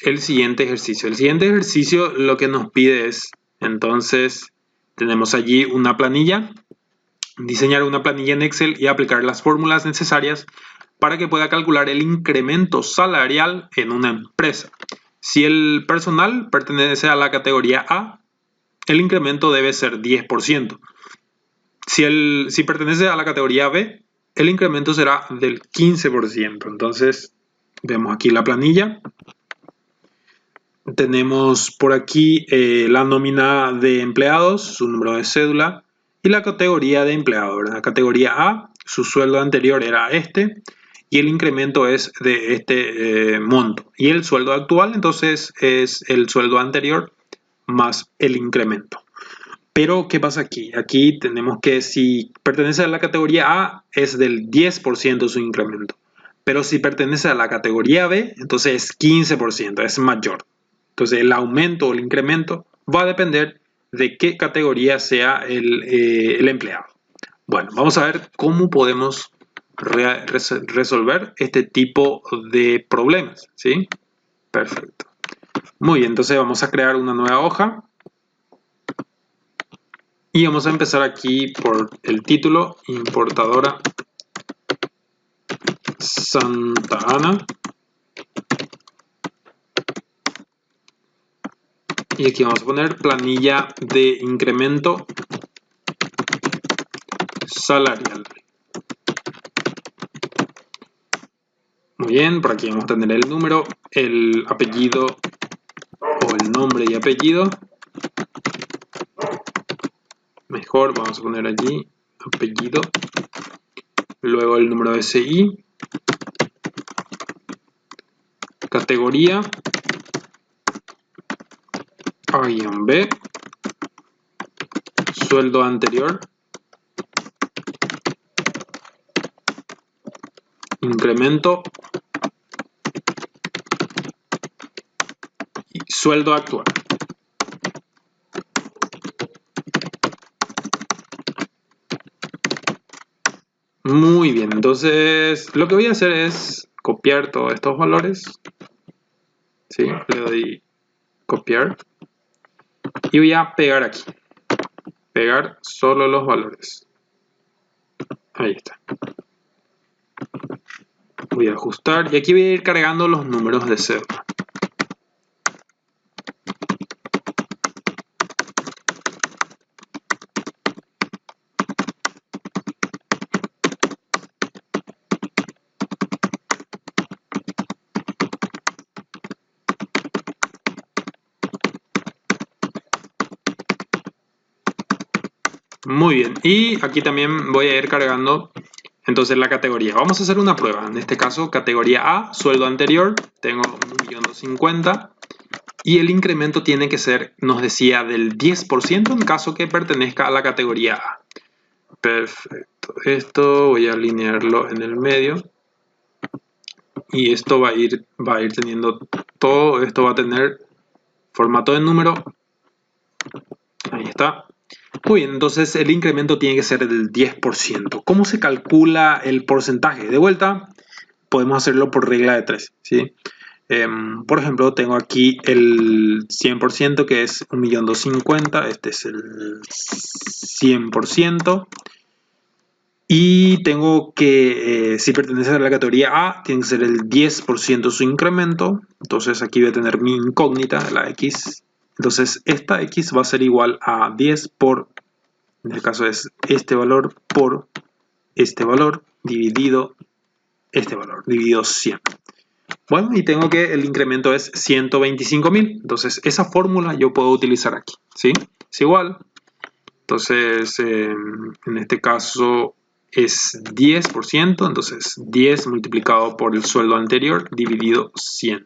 el siguiente ejercicio. El siguiente ejercicio lo que nos pide es, entonces, tenemos allí una planilla, diseñar una planilla en Excel y aplicar las fórmulas necesarias para que pueda calcular el incremento salarial en una empresa. Si el personal pertenece a la categoría A, el incremento debe ser 10%. Si pertenece a la categoría B, el incremento será del 15%. Entonces, vemos aquí la planilla. Tenemos por aquí la nómina de empleados, su número de cédula y la categoría de empleado. La categoría A, su sueldo anterior era este y el incremento es de este monto. Y el sueldo actual, entonces, es el sueldo anterior más el incremento. Pero, ¿qué pasa aquí? Aquí tenemos que si pertenece a la categoría A, es del 10% su incremento. Pero si pertenece a la categoría B, entonces es 15%, es mayor. Entonces el aumento o el incremento va a depender de qué categoría sea el empleado. Bueno, vamos a ver cómo podemos resolver este tipo de problemas, ¿sí? Perfecto. Muy bien, entonces vamos a crear una nueva hoja. Y vamos a empezar aquí por el título, importadora Santa Ana. Y aquí vamos a poner planilla de incremento salarial. Muy bien, por aquí vamos a tener el número, el apellido o el nombre y apellido. Mejor, vamos a poner allí apellido. Luego el número de SI. Categoría. A-B. Sueldo anterior. Incremento. Y sueldo actual. Muy bien, entonces lo que voy a hacer es copiar todos estos valores. ¿Sí? Le doy copiar. Y voy a pegar aquí. Pegar solo los valores. Ahí está. Voy a ajustar y aquí voy a ir cargando los números de cédula. Muy bien, y aquí también voy a ir cargando entonces la categoría. Vamos a hacer una prueba, en este caso categoría A, sueldo anterior, tengo 1.250.000 y el incremento tiene que ser, nos decía, del 10% en caso que pertenezca a la categoría A. Perfecto, esto voy a alinearlo en el medio y esto va a ir teniendo todo, esto va a tener formato de número, ahí está. Muy bien, entonces el incremento tiene que ser del 10%. ¿Cómo se calcula el porcentaje? De vuelta, podemos hacerlo por regla de 3, ¿sí? Por ejemplo, tengo aquí el 100% que es 1.250.000, este es el 100%. Y tengo que, si pertenece a la categoría A, tiene que ser el 10% su incremento. Entonces aquí voy a tener mi incógnita, la X. Entonces esta X va a ser igual a 10 por, en este caso es este valor por este valor dividido este valor, dividido 100. Bueno, y tengo que el incremento es 125.000. Entonces esa fórmula yo puedo utilizar aquí, ¿sí? Es igual. Entonces en este caso es 10%, entonces 10 multiplicado por el sueldo anterior dividido 100.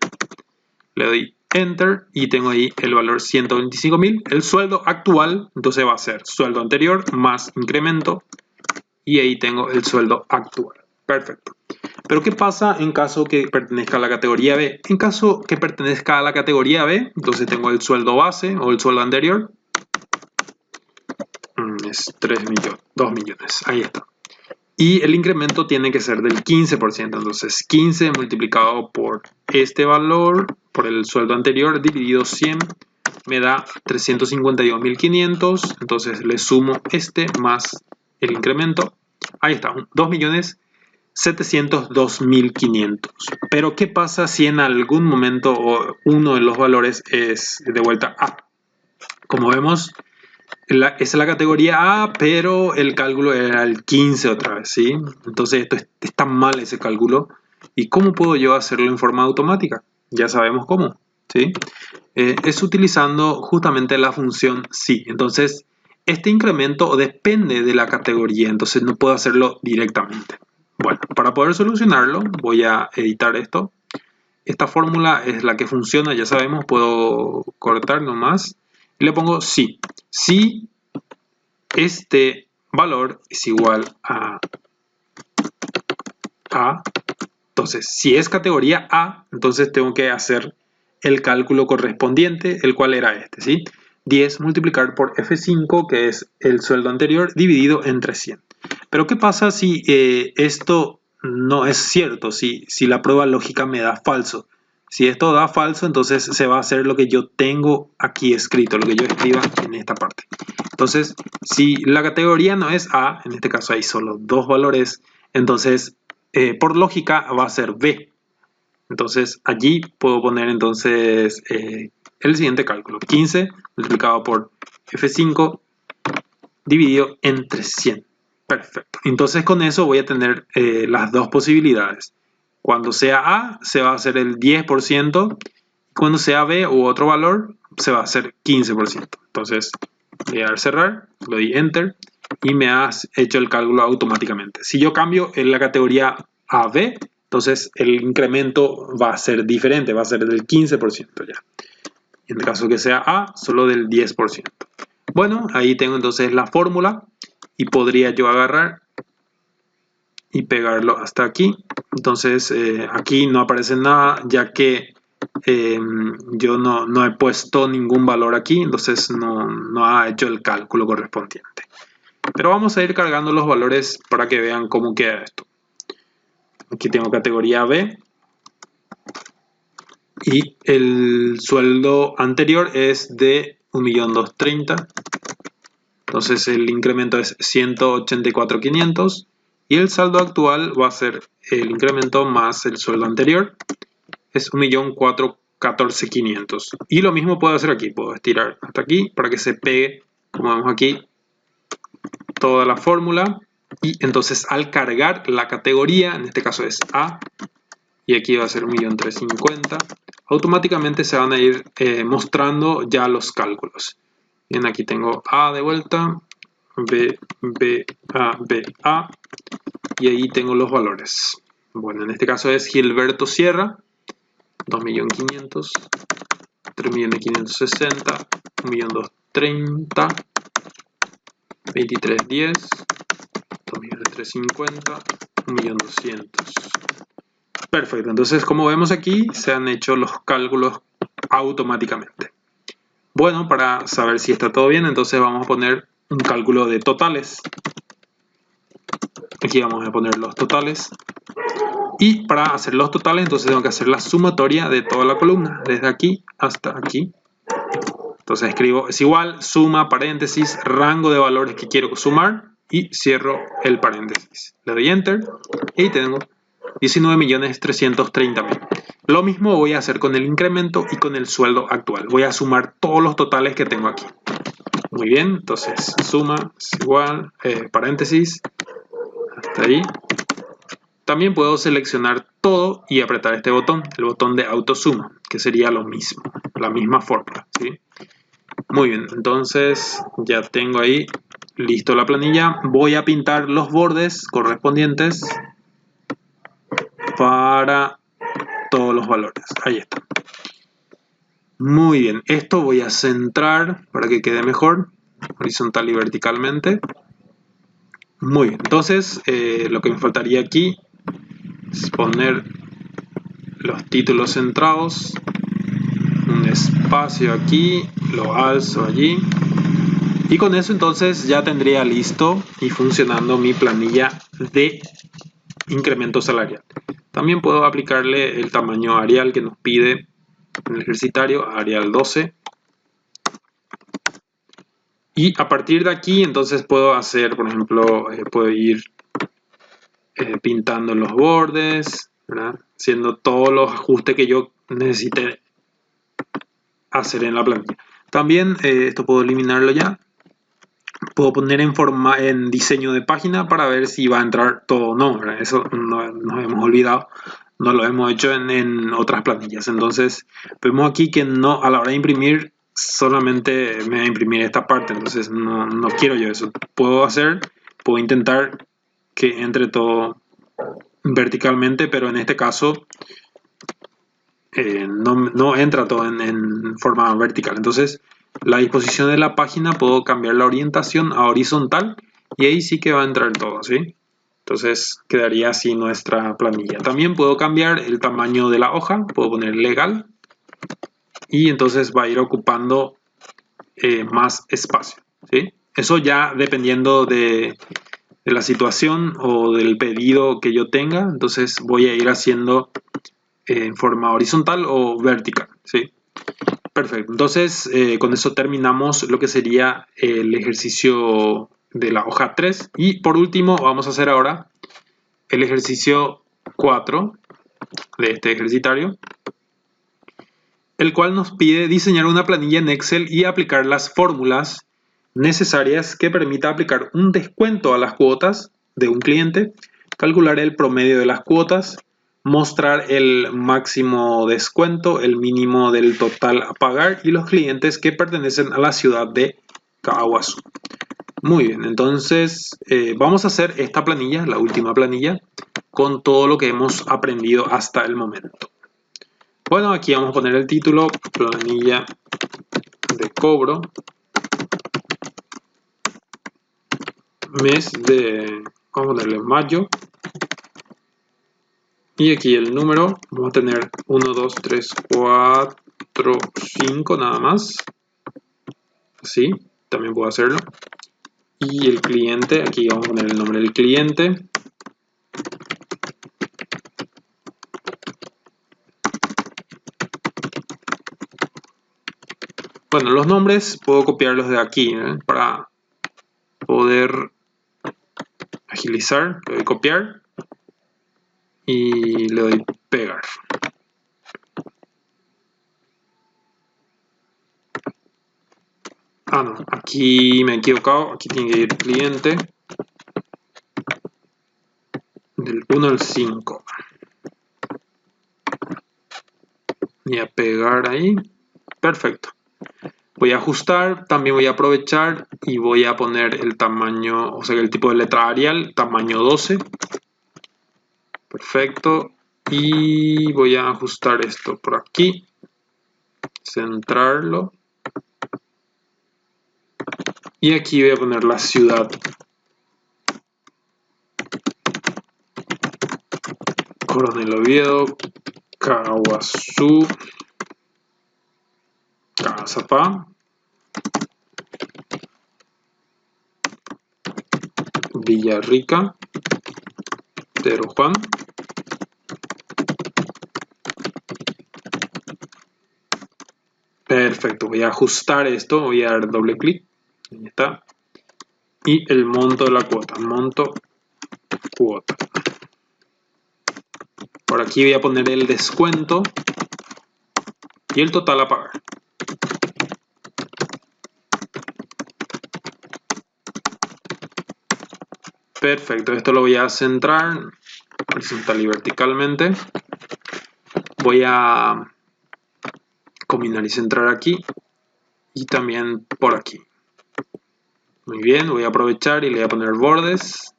Le doy Enter y tengo ahí el valor 125.000. El sueldo actual, entonces va a ser sueldo anterior más incremento y ahí tengo el sueldo actual. Perfecto. Pero ¿qué pasa en caso que pertenezca a la categoría B? En caso que pertenezca a la categoría B, entonces tengo el sueldo base o el sueldo anterior. Es 3 millones, 2 millones, ahí está. Y el incremento tiene que ser del 15%, entonces 15 multiplicado por este valor, por el sueldo anterior, dividido 100, me da 352.500, entonces le sumo este más el incremento. Ahí está, 2.702.500. Pero ¿qué pasa si en algún momento uno de los valores es de vuelta A? Como vemos, es la categoría A, pero el cálculo era el 15 otra vez, ¿sí? Entonces esto está mal ese cálculo. ¿Y cómo puedo yo hacerlo en forma automática? Ya sabemos cómo, ¿sí? Es utilizando justamente la función si. Entonces, este incremento depende de la categoría, entonces no puedo hacerlo directamente. Bueno, para poder solucionarlo, voy a editar esto. Esta fórmula es la que funciona, ya sabemos, puedo cortar nomás. Y le pongo si. Si este valor es igual a A, entonces si es categoría A, entonces tengo que hacer el cálculo correspondiente, el cual era este, ¿sí? 10 multiplicar por F5, que es el sueldo anterior, dividido entre 100. Pero ¿qué pasa si esto no es cierto? Si la prueba lógica me da falso. Si esto da falso, entonces se va a hacer lo que yo tengo aquí escrito, lo que yo escriba en esta parte. Entonces, si la categoría no es A, en este caso hay solo dos valores, entonces por lógica va a ser B. Entonces allí puedo poner entonces el siguiente cálculo. 15 multiplicado por F5 dividido entre 100. Perfecto. Entonces con eso voy a tener las dos posibilidades. Cuando sea A se va a hacer el 10%. Cuando sea B u otro valor se va a hacer 15%. Entonces voy a dar cerrar, le doy Enter y me ha hecho el cálculo automáticamente. Si yo cambio en la categoría a B, entonces el incremento va a ser diferente, va a ser del 15% ya. En el caso que sea A, solo del 10%. Bueno, ahí tengo entonces la fórmula y podría yo agarrar y pegarlo hasta aquí. Entonces aquí no aparece nada ya que yo no he puesto ningún valor aquí, entonces no ha hecho el cálculo correspondiente. Pero vamos a ir cargando los valores para que vean cómo queda esto. Aquí tengo categoría B y el sueldo anterior es de 1.230.000. Entonces el incremento es 184.500 y el saldo actual va a ser el incremento más el sueldo anterior, es 1.414.500. Y lo mismo puedo hacer aquí, puedo estirar hasta aquí para que se pegue, como vemos aquí, toda la fórmula. Y entonces al cargar la categoría, en este caso es A, y aquí va a ser 1.350.000, automáticamente se van a ir mostrando ya los cálculos. Bien, aquí tengo A de vuelta, B, B, A, y ahí tengo los valores. Bueno, en este caso es Gilberto Sierra, 2.500.000, 3.560.000, 1.230.000, 23.10, 2.350.000, 1.200.000. Perfecto, entonces como vemos aquí se han hecho los cálculos automáticamente. Bueno, para saber si está todo bien, entonces vamos a poner un cálculo de totales. Aquí vamos a poner los totales. Y para hacer los totales, entonces tengo que hacer la sumatoria de toda la columna, desde aquí hasta aquí. Entonces escribo, es igual, suma, paréntesis, rango de valores que quiero sumar y cierro el paréntesis. Le doy Enter y ahí tengo 19.330.000. Lo mismo voy a hacer con el incremento y con el sueldo actual. Voy a sumar todos los totales que tengo aquí. Muy bien, entonces suma es igual, paréntesis, hasta ahí. También puedo seleccionar todo y apretar este botón, el botón de autosuma, que sería lo mismo, la misma fórmula, ¿sí? Muy bien, entonces ya tengo ahí listo la planilla. Voy a pintar los bordes correspondientes para todos los valores. Ahí está. Muy bien, esto voy a centrar para que quede mejor, horizontal y verticalmente. Muy bien, entonces lo que me faltaría aquí es poner los títulos centrados, un espacio aquí, lo alzo allí, y con eso entonces ya tendría listo y funcionando mi planilla de incremento salarial. También puedo aplicarle el tamaño Arial que nos pide el ejercitario, Arial 12. Y a partir de aquí entonces puedo hacer, por ejemplo, puedo ir pintando los bordes, ¿verdad? Haciendo todos los ajustes que yo necesite hacer en la plantilla. También esto puedo eliminarlo ya. Puedo poner en diseño de página para ver si va a entrar todo o no, ¿verdad? Eso no, nos hemos olvidado, no lo hemos hecho en otras planillas. Entonces vemos aquí que no, a la hora de imprimir solamente me va a imprimir esta parte, entonces no quiero yo eso. Puedo intentar que entre todo verticalmente, pero en este caso no entra todo en forma vertical. Entonces la disposición de la página puedo cambiar la orientación a horizontal y ahí sí que va a entrar todo, ¿sí? Entonces quedaría así nuestra planilla. También puedo cambiar el tamaño de la hoja, puedo poner legal y entonces va a ir ocupando más espacio, ¿sí? Eso ya dependiendo de la situación o del pedido que yo tenga, entonces voy a ir haciendo en forma horizontal o vertical, ¿sí? Perfecto, entonces con eso terminamos lo que sería el ejercicio de la hoja 3 y por último vamos a hacer ahora el ejercicio 4 de este ejercitario, el cual nos pide diseñar una planilla en Excel y aplicar las fórmulas necesarias que permita aplicar un descuento a las cuotas de un cliente, calcular el promedio de las cuotas, mostrar el máximo descuento, el mínimo del total a pagar y los clientes que pertenecen a la ciudad de Caaguazú. Muy bien, entonces vamos a hacer esta planilla, la última planilla, con todo lo que hemos aprendido hasta el momento. Bueno, aquí vamos a poner el título, planilla de cobro, mes de, vamos a ponerle mayo, y aquí el número, vamos a tener 1, 2, 3, 4, 5 nada más, así, también puedo hacerlo, y el cliente, aquí vamos a poner el nombre del cliente, bueno, los nombres puedo copiarlos de aquí, para poder agilizar, le doy copiar y le doy pegar. Ah, no, aquí me he equivocado, aquí tiene que ir cliente del 1 al 5 y a pegar ahí, perfecto. Voy a ajustar, también voy a aprovechar y voy a poner el tamaño, o sea, el tipo de letra Arial, tamaño 12. Perfecto. Y voy a ajustar esto por aquí, centrarlo. Y aquí voy a poner la ciudad. Coronel Oviedo, Caaguazú, Caazapá, Villarrica, Pedro Juan. Perfecto, voy a ajustar esto, voy a dar doble clic, ahí está. Y el monto de la cuota, monto cuota. Por aquí voy a poner el descuento y el total a pagar. Perfecto, esto lo voy a centrar horizontal y verticalmente. Voy a combinar y centrar aquí y también por aquí. Muy bien, voy a aprovechar y le voy a poner bordes.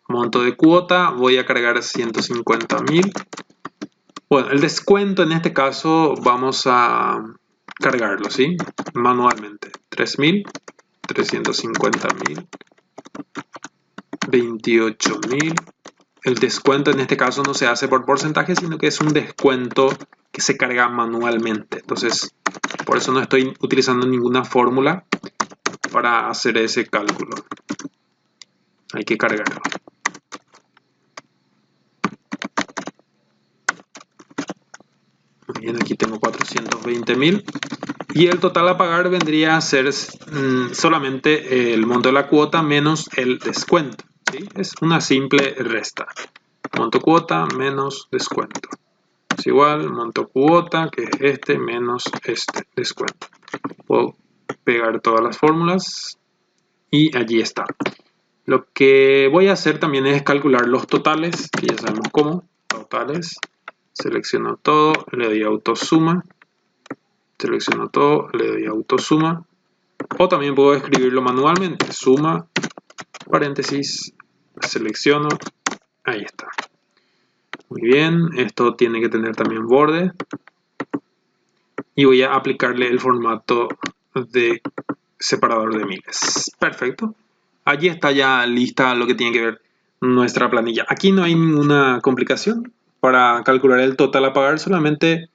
Monto de cuota, voy a cargar 150.000. Bueno, el descuento en este caso vamos a cargarlo, ¿sí? Manualmente. 3.000, 350.000, 28.000, el descuento en este caso no se hace por porcentaje, sino que es un descuento que se carga manualmente. Entonces, por eso no estoy utilizando ninguna fórmula para hacer ese cálculo. Hay que cargarlo. Muy bien, aquí tengo 420.000. Y el total a pagar vendría a ser solamente el monto de la cuota menos el descuento, ¿sí? Es una simple resta. Monto cuota menos descuento. Es igual monto cuota, que es este, menos este descuento. Puedo pegar todas las fórmulas y allí está. Lo que voy a hacer también es calcular los totales, que ya sabemos cómo. Totales. Selecciono todo, le doy autosuma. Selecciono todo, le doy autosuma. O también puedo escribirlo manualmente. Suma, paréntesis, selecciono. Ahí está. Muy bien, esto tiene que tener también borde. Y voy a aplicarle el formato de separador de miles. Perfecto. Allí está ya lista lo que tiene que ver nuestra planilla. Aquí no hay ninguna complicación. Para calcular el total a pagar solamente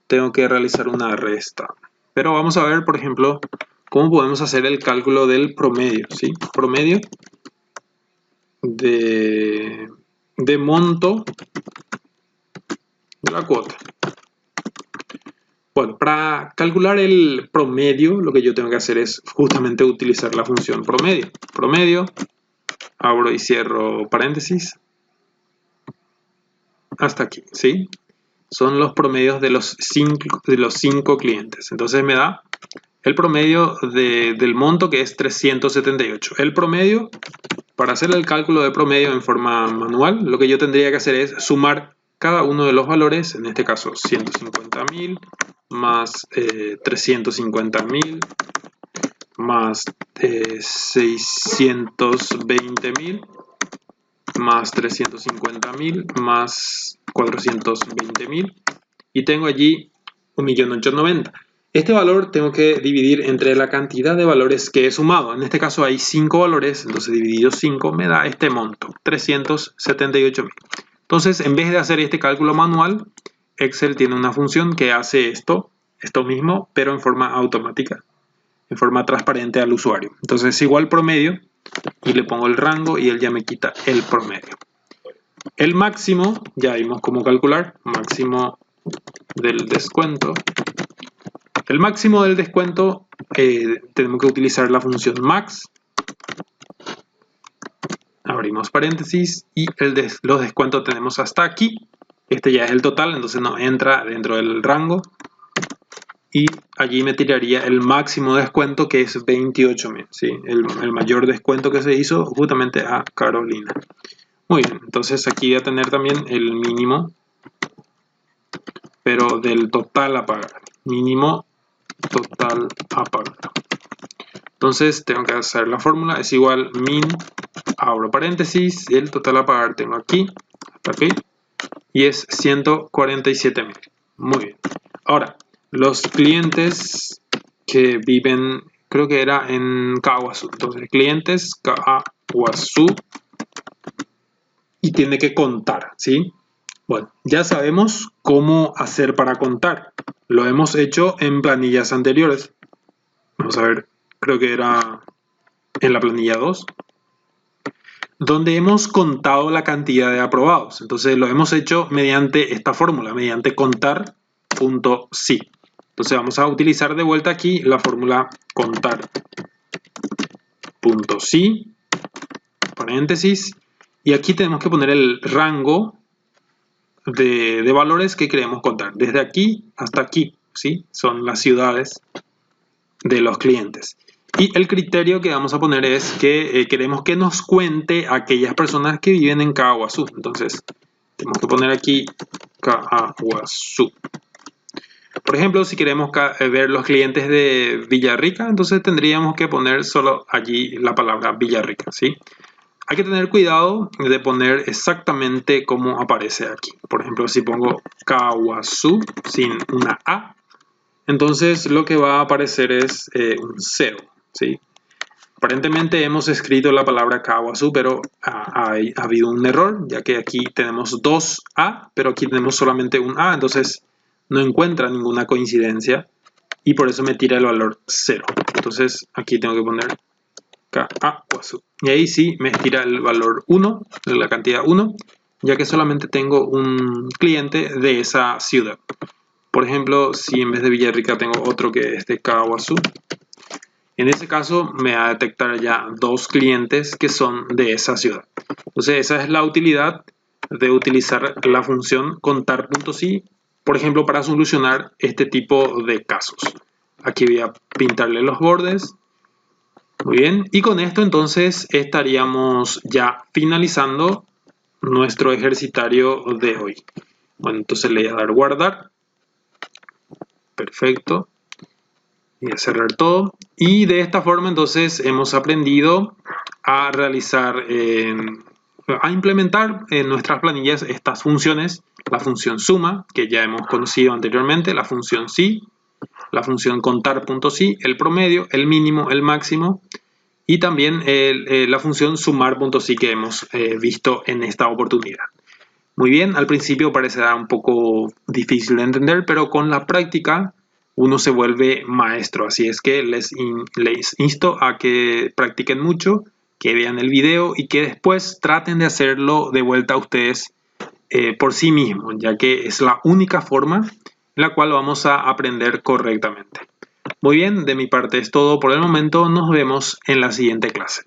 tengo que realizar una resta. Pero vamos a ver, por ejemplo, cómo podemos hacer el cálculo del promedio, ¿sí? Promedio de monto de la cuota. Bueno, para calcular el promedio, lo que yo tengo que hacer es justamente utilizar la función promedio. Promedio, abro y cierro paréntesis, hasta aquí, ¿sí? Son los promedios de los cinco clientes. Entonces me da el promedio del monto, que es 378. El promedio, para hacer el cálculo de promedio en forma manual, lo que yo tendría que hacer es sumar cada uno de los valores, en este caso 150.000 más 350.000 más 620.000 más 350.000 más 420.000 y tengo allí 1.890.000. Este valor tengo que dividir entre la cantidad de valores que he sumado. En este caso hay 5 valores, entonces dividido 5 me da este monto, 378.000. Entonces, en vez de hacer este cálculo manual, Excel tiene una función que hace esto mismo, pero en forma automática, en forma transparente al usuario. Entonces, igual promedio, y le pongo el rango y él ya me quita el promedio. El máximo, ya vimos cómo calcular, máximo del descuento. El máximo del descuento tenemos que utilizar la función max. Abrimos paréntesis y los descuentos tenemos hasta aquí. Este ya es el total, entonces no entra dentro del rango. Y allí me tiraría el máximo descuento, que es 28.000, ¿sí? El mayor descuento que se hizo justamente a Carolina. Muy bien, entonces aquí voy a tener también el mínimo, pero del total a pagar. Mínimo total a pagar. Entonces tengo que hacer la fórmula, es igual min, abro paréntesis, y el total a pagar tengo aquí, hasta aquí, y es 147.000. Muy bien. Ahora, los clientes que viven, creo que era en Caaguazú. Entonces, clientes Caaguazú, y tiene que contar, ¿sí? Bueno, ya sabemos cómo hacer para contar. Lo hemos hecho en planillas anteriores. Vamos a ver, creo que era en la planilla 2, donde hemos contado la cantidad de aprobados. Entonces lo hemos hecho mediante esta fórmula, mediante contar.si. Entonces vamos a utilizar de vuelta aquí la fórmula contar.si, paréntesis, y aquí tenemos que poner el rango de valores que queremos contar, desde aquí hasta aquí, ¿sí? Son las ciudades de los clientes. Y el criterio que vamos a poner es que queremos que nos cuente aquellas personas que viven en Caaguazú. Entonces, tenemos que poner aquí Caaguazú. Por ejemplo, si queremos ver los clientes de Villarrica, entonces tendríamos que poner solo allí la palabra Villarrica, ¿sí? Hay que tener cuidado de poner exactamente como aparece aquí. Por ejemplo, si pongo Caaguazú sin una A, entonces lo que va a aparecer es un 0, ¿sí? Aparentemente hemos escrito la palabra Kawasu, pero ha habido un error, ya que aquí tenemos dos A, pero aquí tenemos solamente un A, entonces no encuentra ninguna coincidencia y por eso me tira el valor 0. Entonces aquí tengo que poner Kawasu. Y ahí sí me tira el valor 1, de la cantidad 1, ya que solamente tengo un cliente de esa ciudad. Por ejemplo, si en vez de Villarrica tengo otro que es de Kawasu, en ese caso me va a detectar ya dos clientes que son de esa ciudad. Entonces esa es la utilidad de utilizar la función contar.si, por ejemplo, para solucionar este tipo de casos. Aquí voy a pintarle los bordes. Muy bien, y con esto entonces estaríamos ya finalizando nuestro ejercitario de hoy. Bueno, entonces le voy a dar guardar. Perfecto. Voy a cerrar todo. Y de esta forma entonces hemos aprendido a realizar, a implementar en nuestras planillas estas funciones. La función suma, que ya hemos conocido anteriormente, la función si, la función contar.si, el promedio, el mínimo, el máximo, y también la función sumar.si que hemos visto en esta oportunidad. Muy bien, al principio parecerá un poco difícil de entender, pero con la práctica uno se vuelve maestro. Así es que les insto a que practiquen mucho, que vean el video y que después traten de hacerlo de vuelta a ustedes por sí mismos, ya que es la única forma en la cual vamos a aprender correctamente. Muy bien, de mi parte es todo por el momento. Nos vemos en la siguiente clase.